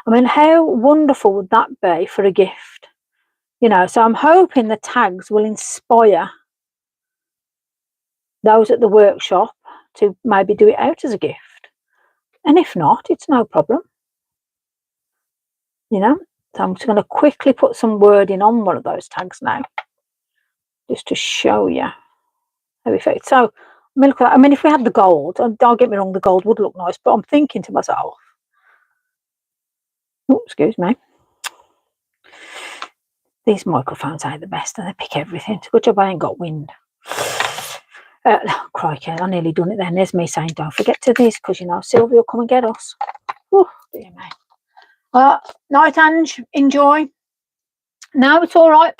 [SPEAKER 1] I mean, how wonderful would that be for a gift? So I'm hoping the tags will inspire those at the workshop to maybe do it out as a gift. And if not, it's no problem. So I'm just going to quickly put some wording on one of those tags now, just to show you how effective. So, I mean, look at that. I mean, if we had the gold, don't get me wrong, the gold would look nice, but I'm thinking to myself, oh, excuse me, these microphones ain't the best, and they pick everything. It's a good job I ain't got wind. Crikey, I nearly done it then. There's me saying, don't forget to this, because Sylvia will come and get us. Oh, dear me. Night, Ange. Enjoy. No, it's all right.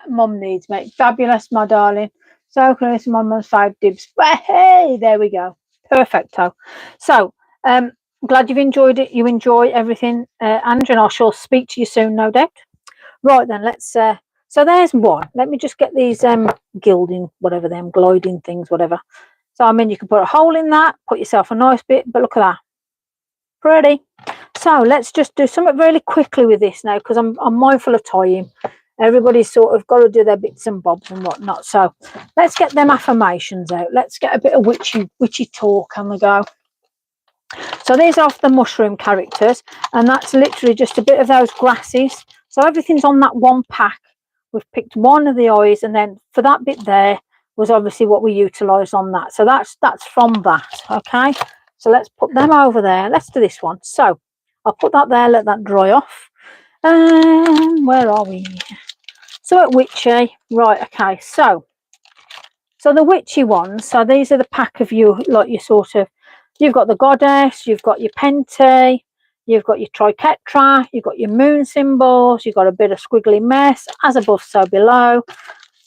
[SPEAKER 1] Mum needs me. Fabulous, my darling. So close to Mum's 5 dibs. Hey, there we go. Perfecto. So, glad you've enjoyed it. You enjoy everything, Ange, and I shall speak to you soon, no doubt. Right then, let's. So there's one. Let me just get these gilding, whatever them, gliding things, whatever. So I mean, you can put a hole in that, put yourself a nice bit, but look at that. Pretty. So let's just do something really quickly with this now, because I'm mindful of time. Everybody's sort of got to do their bits and bobs and whatnot. So let's get them affirmations out. Let's get a bit of witchy talk on the go. So these are off the mushroom characters, and that's literally just a bit of those grasses. So everything's on that one pack. We've picked one of the eyes, and then for that bit there was obviously what we utilised on that. So that's from that, okay? So let's put them over there. Let's do this one. So I'll put that there, let that dry off. Where are we? So at witchy, right, okay. So the witchy ones, so these are the pack of you, like you sort of, you've got the goddess, you've got your penti, you've got your triquetra, you've got your moon symbols, you've got a bit of squiggly mess, as above, so below.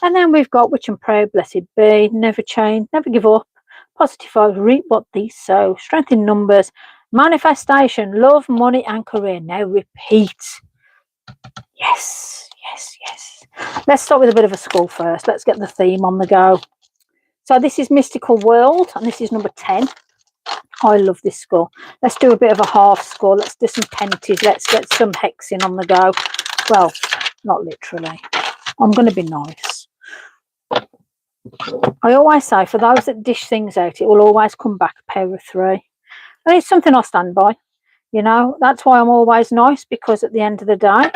[SPEAKER 1] And then we've got witch and pray, blessed be, never change, never give up, positive vibes, reap what these sow, strength in numbers, manifestation, love, money, and career. Now repeat. Yes, yes, yes. Let's start with a bit of a skull first. Let's get the theme on the go. So this is Mystical World, and this is number 10. I love this skull. Let's do a bit of a half skull. Let's do some penties. Let's get some hexing on the go. Well, not literally. I'm going to be nice. I always say, for those that dish things out, it will always come back a pair of 3. And it's something I stand by. That's why I'm always nice, because at the end of the day,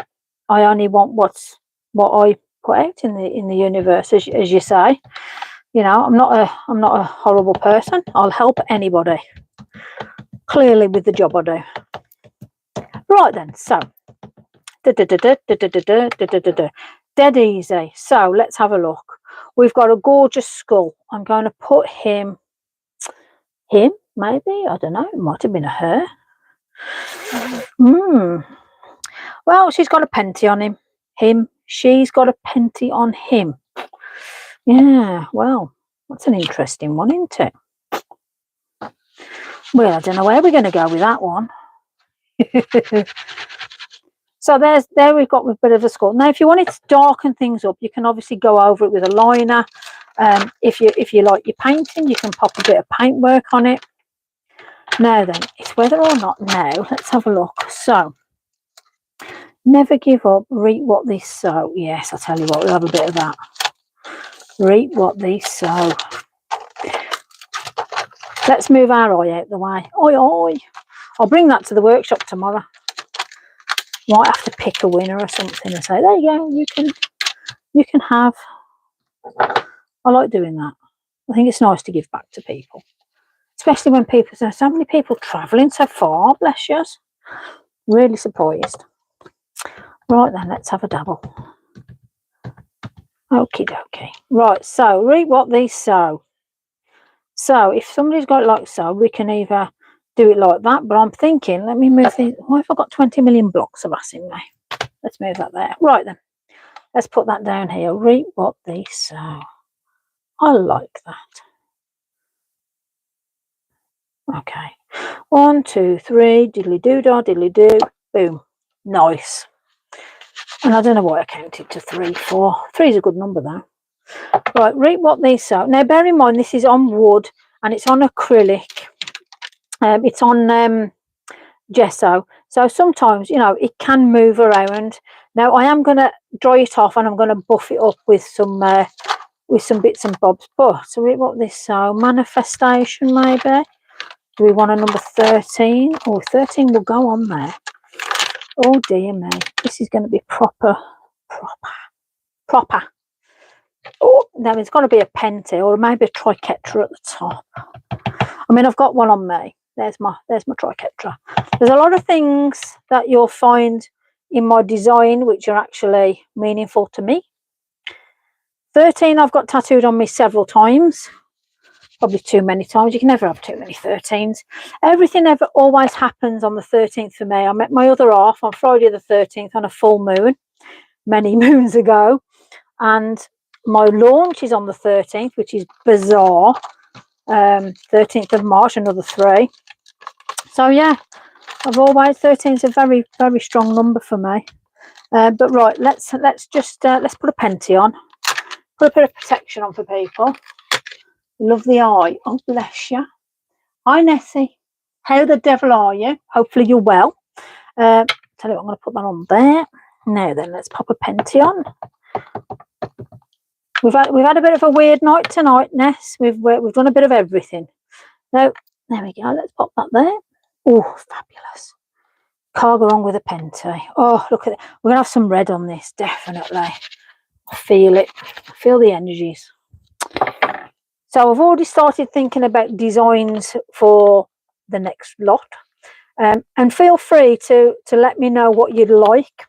[SPEAKER 1] I only want what's what I put out in the universe, as you say. You know, I'm not a horrible person. I'll help anybody, clearly, with the job I do. Right then, so dead easy. So let's have a look. We've got a gorgeous skull. I'm going to put him, maybe, I don't know, it might have been a her. Well, she's got a penty on him. She's got a penty on him. Yeah, well, that's an interesting one, isn't it? Well, I don't know where we're going to go with that one. So there we've got a bit of a skull. Now, if you wanted to darken things up, you can obviously go over it with a liner. If you like your painting, you can pop a bit of paintwork on it. Now then, it's whether or not now. Let's have a look. So, never give up, reap what they sow. Yes, I'll tell you what, we'll have a bit of that. Reap what they sow. Let's move our eye out the way. Oi, oi. I'll bring that to the workshop tomorrow. Might have to pick a winner or something and say, there you go, you can have. I like doing that. I think it's nice to give back to people, especially when people, there's so many people travelling so far, bless you. Really surprised. Right then, let's have a dabble. Okie dokie. Right, so reap what they sow. So if somebody's got it like so, we can either do it like that, but I'm thinking, let me move these. Why have I got 20 million blocks of us in me? Let's move that there. Right then, let's put that down here. Reap what they sow. I like that. Okay. 1, 2, 3, diddly doo dah, diddly doo, boom. Nice. And I don't know why I counted to 3, 4. 3 is a good number though. Right, reap what they sow. Now bear in mind this is on wood and it's on acrylic. It's on gesso, so sometimes, you know, it can move around. Now I am going to dry it off and I'm going to buff it up with some bits and bobs. But so reap what they sow. Manifestation, maybe. Do we want a number 13? Oh, 13 will go on there. Oh dear me, this is going to be proper. Oh, now it's got to be a penty or maybe a triquetra at the top. I mean, I've got one on me. There's my triquetra. There's a lot of things that you'll find in my design which are actually meaningful to me. 13 I've got tattooed on me several times. Probably too many times. You can never have too many 13s. Everything always happens on the 13th for me. I met my other half on Friday the 13th on a full moon many moons ago, and my launch is on the 13th, which is bizarre. 13th of March, another 3. So yeah, I've always 13 is a very, very strong number for me. But right, let's put a penty on, put a bit of protection on for people. Love the eye. Oh, bless you. Hi, Nessie. How the devil are you? Hopefully you're well. Tell you what, I'm going to put that on there. Now then, let's pop a penty on. We've had a bit of a weird night tonight, Ness. We've done a bit of everything. Now, there we go. Let's pop that there. Oh, fabulous. Can't go wrong with a penty. Oh, look at it. We're going to have some red on this, definitely. I feel it. I feel the energies. So I've already started thinking about designs for the next lot. And feel free to let me know what you'd like.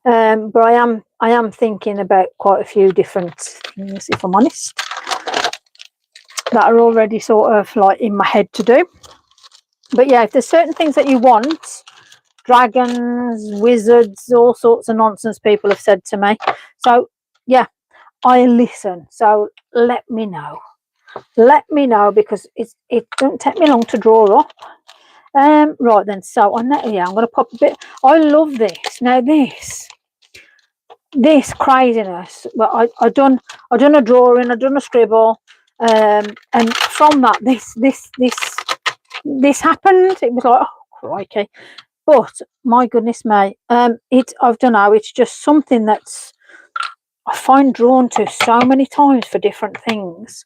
[SPEAKER 1] But I am thinking about quite a few different things, if I'm honest, that are already sort of like in my head to do. But yeah, if there's certain things that you want, dragons, wizards, all sorts of nonsense people have said to me. So yeah, I listen. So let me know. Let me know, because it don't take me long to draw up. Right then, so I'm going to pop a bit. I love this. Now this craziness. Well, I done a drawing, I done a scribble, and from that this happened. It was like, oh crikey. But my goodness me, I don't know, it's just something that's I find drawn to so many times for different things.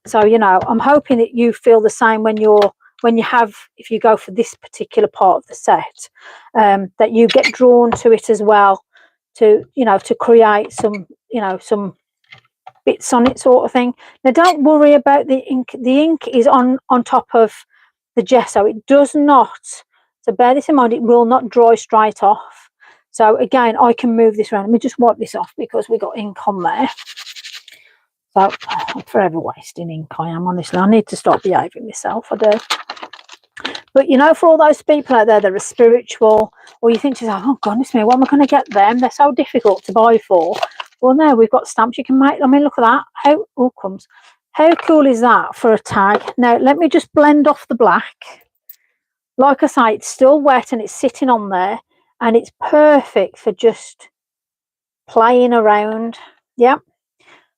[SPEAKER 1] So you know, I'm hoping that you feel the same if you go for this particular part of the set, that you get drawn to it as well. to, you know, to create some, you know, some bits on it, sort of thing. Now don't worry about the ink. The ink is on top of the gesso. It does not, so bear this in mind, it will not dry straight off. So again, I can move this around. Let me just wipe this off because we got ink on there. So I'm forever wasting ink, I am, honestly. I need to stop behaving myself, I do. But you know, for all those people out there that are spiritual, or you think to yourself, oh goodness me, what am I going to get them? They're so difficult to buy for. Well, no, we've got stamps you can make. I mean, look at that. How, oh, comes. How cool is that for a tag? Now, let me just blend off the black. Like I say, it's still wet and it's sitting on there, and it's perfect for just playing around. Yeah.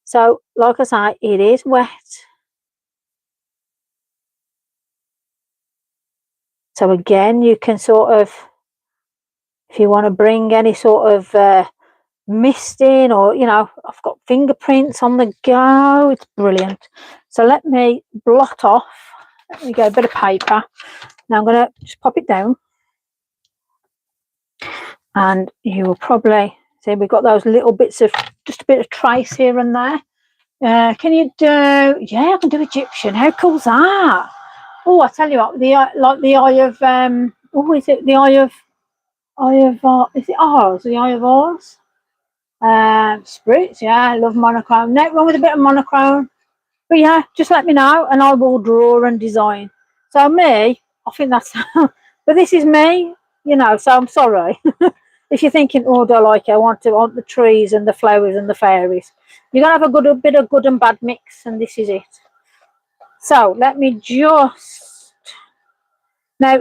[SPEAKER 1] So, like I say, it is wet. So again, you can sort of, if you want to bring any sort of mist in, or, you know, I've got fingerprints on the go. It's brilliant. So let me blot off. Let me go, a bit of paper. Now I'm going to just pop it down. And you will probably see we've got those little bits of, just a bit of trace here and there. Can you do, yeah, I can do Egyptian. How cool's that? Oh, I tell you what, the like the eye of oh, is it the eye of is it ours? The eye of ours? Spritz, yeah, I love monochrome. No wrong with a bit of monochrome. But yeah, just let me know and I will draw and design. So me, I think that's but this is me, you know, so I'm sorry. If you're thinking, oh, do I like it? I want the trees and the flowers and the fairies. You're gonna have a bit of good and bad mix, and this is it. So let me just now,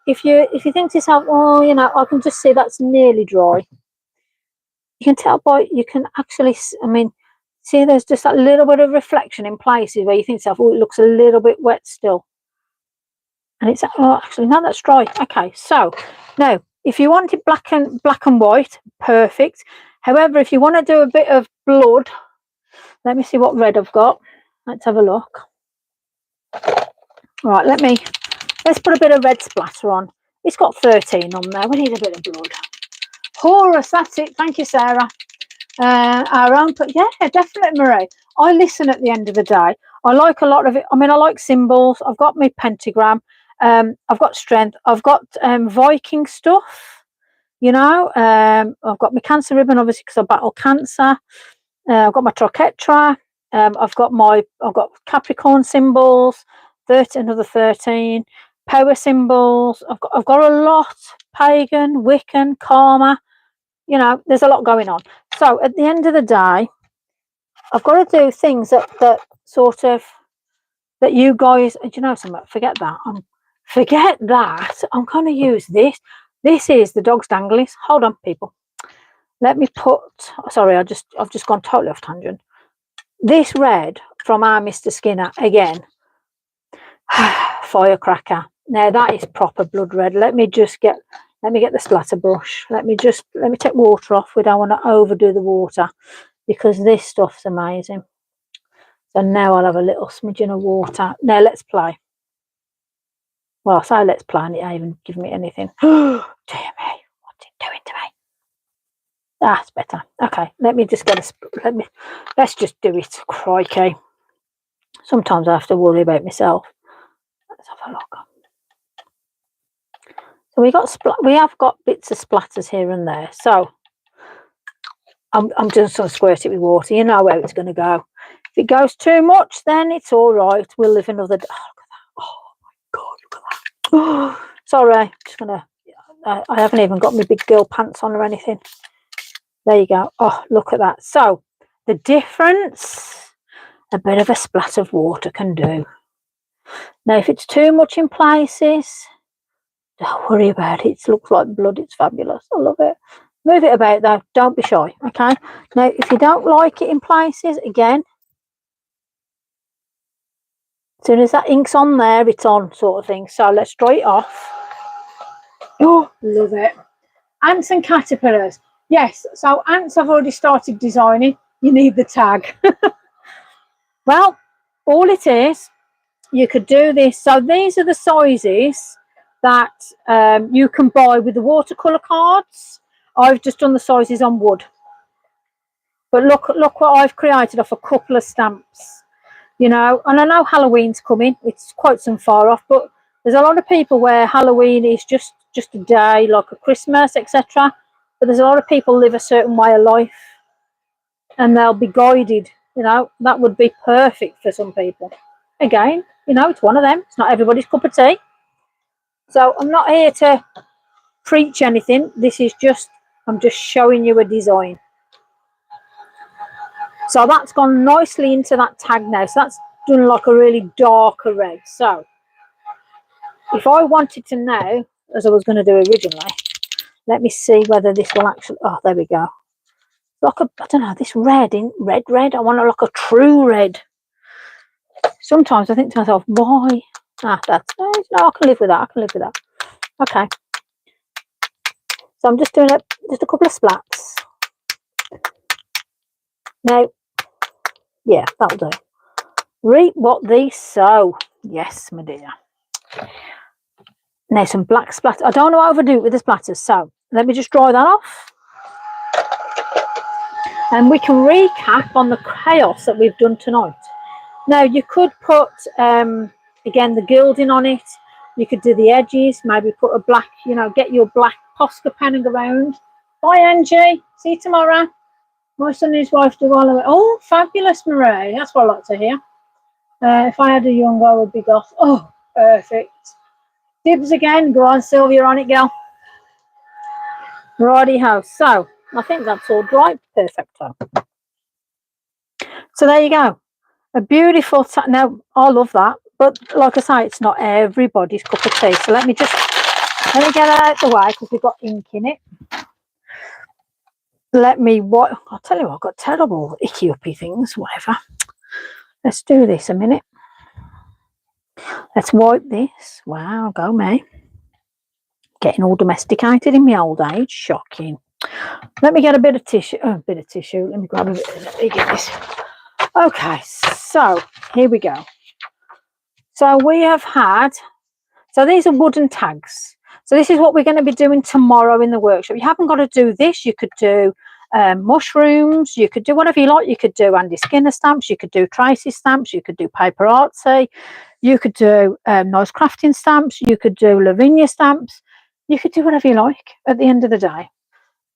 [SPEAKER 1] if you think to yourself, oh, you know, I can just see that's nearly dry. You can tell by, you can actually, I mean, see there's just that little bit of reflection in places where you think to yourself, oh, it looks a little bit wet still. And it's, oh, actually, no, that's dry. Okay, so now, if you want it black and white, perfect. However, if you want to do a bit of blood, let me see what red I've got. Let's have a look. Right, let's put a bit of red splatter on. It's got 13 on there. We need a bit of blood. Horus, that's it. Thank you, Sarah. Our own, but yeah, definitely, Marie. I listen at the end of the day. I like a lot of it. I mean, I like symbols. I've got my pentagram. I've got strength. I've got Viking stuff. You know, I've got my cancer ribbon, obviously, because I battle cancer. I've got my triquetra. I've got Capricorn symbols. 13, another 13 power symbols. I've got a lot. Pagan, Wiccan, karma. You know, there's a lot going on. So at the end of the day, I've got to do things that sort of, that you guys, do you know something? Forget that. Forget that. I'm going to use this. This is the dog's danglies. Hold on, people. Let me put, sorry, I've just gone totally off tangent. This red from our Mr. Skinner, again, firecracker. Now that is proper blood red. Let me get the splatter brush. Let me take water off. We don't want to overdo the water because this stuff's amazing. So now I'll have a little smidgen of water. Now let's play. Well, I say let's play, and it ain't even giving me anything. Dear me, what's it doing to me? That's better. Okay, let me just get let's just do it. Crikey. Sometimes I have to worry about myself. Let's have a look. So we have got bits of splatters here and there. So I'm just going to squirt it with water. You know where it's going to go. If it goes too much, then it's all right. We'll live another day. Oh, look at that. Oh my God, look at that. Oh, sorry, just gonna. I haven't even got my big girl pants on or anything. There you go. Oh, look at that. So the difference a bit of a splat of water can do. Now, if it's too much in places, don't worry about it. It looks like blood. It's fabulous. I love it. Move it about though. Don't be shy. Okay. Now, if you don't like it in places, again, as soon as that ink's on there, it's on, sort of thing. So let's dry it off. Oh, love it. Ants and caterpillars. Yes. So ants, I've already started designing. You need the tag. Well, all it is, you could do this. So these are the sizes that you can buy with the watercolour cards. I've just done the sizes on wood. But look what I've created off a couple of stamps, you know. And I know Halloween's coming, it's quite some far off, but there's a lot of people where Halloween is just a day, like a Christmas, etc. But there's a lot of people live a certain way of life, and they'll be guided, you know. That would be perfect for some people. Again, you know, it's one of them. It's not everybody's cup of tea. So I'm not here to preach anything. This is just, I'm just showing you a design. So that's gone nicely into that tag now. So that's done like a really darker red. So if I wanted to know, as I was going to do originally, let me see whether this will actually, oh, there we go. Like a, I don't know, this red, in red. I want it like a true red. Sometimes I think to myself, why? Ah, that's, no, I can live with that. I can live with that. Okay. So I'm just doing just a couple of splats. Now, yeah, that'll do. Reap what these sow. Yes, my dear. Now some black splatter. I don't want to overdo it with the splatters, so let me just dry that off. And we can recap on the chaos that we've done tonight. Now you could put, again, the gilding on it. You could do the edges, maybe put a black, you know, get your black Posca penning around. Bye, Angie. See you tomorrow. My son and his wife do all of it. Oh, fabulous, Marie. That's what I like to hear. If I had a young girl, I would be goth. Oh, perfect. Dibs again. Go on, Sylvia, on it, girl. Righty-ho. So, I think that's all dry. Perfecto. So, there you go. A beautiful... Now, I love that. But, like I say, it's not everybody's cup of tea. So, let me get that out of the way because we've got ink in it. I'll tell you what, I've got terrible icky-uppy things, whatever. Let's do this a minute. Let's wipe this. Wow, go me. Getting all domesticated in my old age. Shocking. Let me get a bit of tissue. Oh, a bit of tissue. Let me grab a bit. Let me get this. Okay, so here we go. So we have had, so these are wooden tags. So this is what we're going to be doing tomorrow in the workshop. You haven't got to do this. You could do mushrooms. You could do whatever you like. You could do Andy Skinner stamps. You could do Tracy stamps. You could do paper artsy. You could do nice crafting stamps. You could do Lavinia stamps. You could do whatever you like at the end of the day.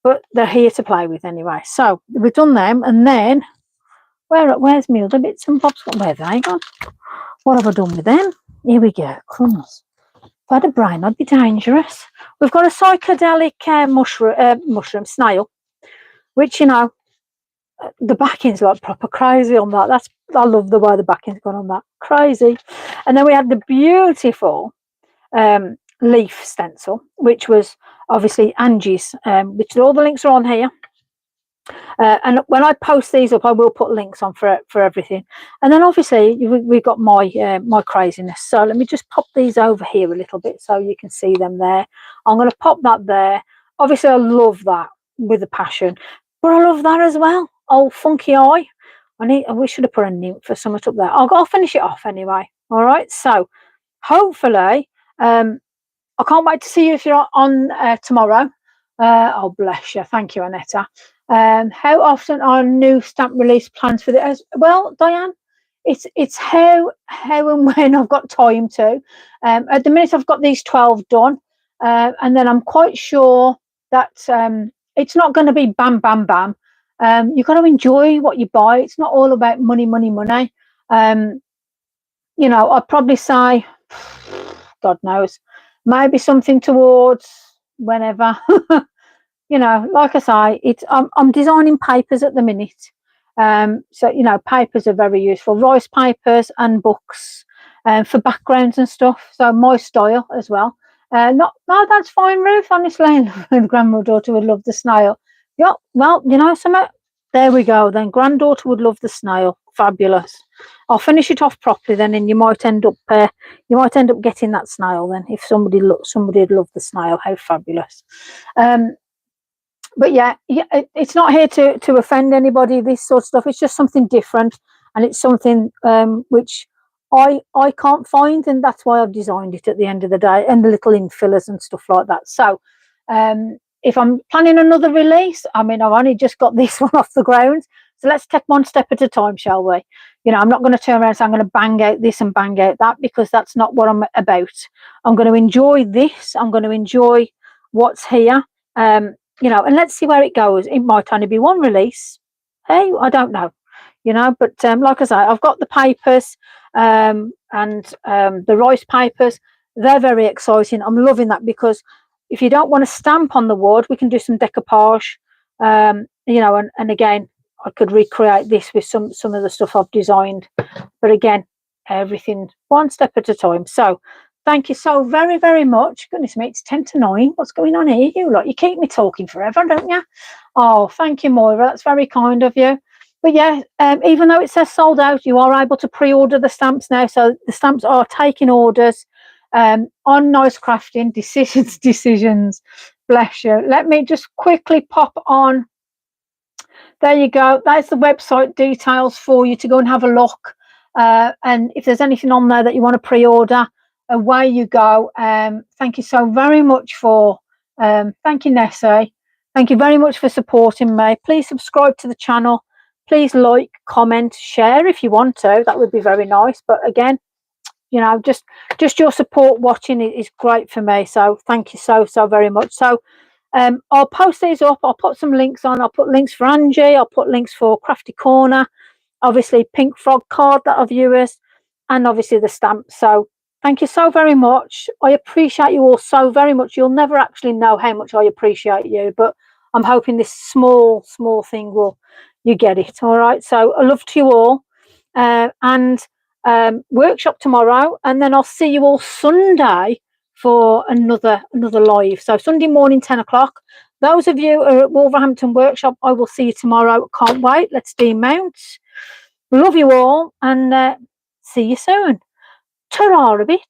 [SPEAKER 1] But they're here to play with anyway. So we've done them. And then, where's my other bits and bobs? Where have they gone? What have I done with them? Here we go. Crumbs. If I had a brain, I'd be dangerous. We've got a psychedelic mushroom snail, which, you know, the backing's like proper crazy on that. I love the way the backing's gone on that. Crazy. And then we had the beautiful leaf stencil, which was obviously Angie's, which all the links are on here. And when I post these up, I will put links on for everything. And then obviously we've got my my craziness. So let me just pop these over here a little bit so you can see them there. I'm going to pop that there. Obviously I love that with a passion, but I love that as well. Oh, funky eye. We should have put a nymph for something up there. I'll finish it off anyway. All right. So hopefully, I can't wait to see you if you're on tomorrow. Oh, bless you. Thank you, Annetta. How often are new stamp release plans for this? Well, Diane, it's how and when I've got time to. At the minute, I've got these 12 done, and then I'm quite sure that it's not going to be bam, bam, bam. You've got to enjoy what you buy. It's not all about money, money, money. You know, I'd probably say, God knows, maybe something towards whenever. You know, like I say, I'm designing papers at the minute. So, you know, papers are very useful. Rice papers and books for backgrounds and stuff. So my style as well. No, that's fine, Ruth, honestly. Granddaughter would love the snail. Yeah, well, you know, there we go. Then granddaughter would love the snail. Fabulous. I'll finish it off properly then, and you might end up getting that snail then. If somebody'd love the snail, how fabulous. But yeah, it's not here to offend anybody, this sort of stuff. It's just something different, and it's something which I can't find, and that's why I've designed it at the end of the day, and the little infillers and stuff like that. So if I'm planning another release, I mean, I've only just got this one off the ground, so let's take one step at a time, shall we? You know, I'm not going to turn around and say I'm going to bang out this and bang out that, because that's not what I'm about. I'm going to enjoy this. I'm going to enjoy what's here. You know, and let's see where it goes. It might only be one release. Hey, I don't know. You know, but like I say, I've got the papers and the rice papers. They're very exciting. I'm loving that, because if you don't want to stamp on the wood, we can do some decoupage. You know, and again, I could recreate this with some of the stuff I've designed. But again, everything one step at a time. So thank you so very, very much. Goodness me, it's 10 to 9. What's going on here? You lot, you keep me talking forever, don't you? Oh, thank you, Moira. That's very kind of you. But yeah, even though it says sold out, you are able to pre-order the stamps now. So the stamps are taking orders on Nice Crafting. Decisions. Bless you. Let me just quickly pop on. There you go. That's the website details for you to go and have a look. And if there's anything on there that you want to pre-order, away you go. Thank you so very much for, thank you, Nessie. Thank you very much for supporting me. Please subscribe to the channel. Please like, comment, share if you want to. That would be very nice. But again, you know, just your support watching is great for me. So thank you so very much. So I'll post these up. I'll put some links on. I'll put links for Angie. I'll put links for Crafty Corner. Obviously, Pink Frog card that I've used. And obviously the stamps. So thank you so very much. I appreciate you all so very much. You'll never actually know how much I appreciate you. But I'm hoping this small thing will, you get it. All right. So I love to you all. And workshop tomorrow. And then I'll see you all Sunday for another live. So Sunday morning, 10 o'clock. Those of you who are at Wolverhampton workshop, I will see you tomorrow. Can't wait. Let's demount. Love you all, and see you soon. Ta-ra a bit.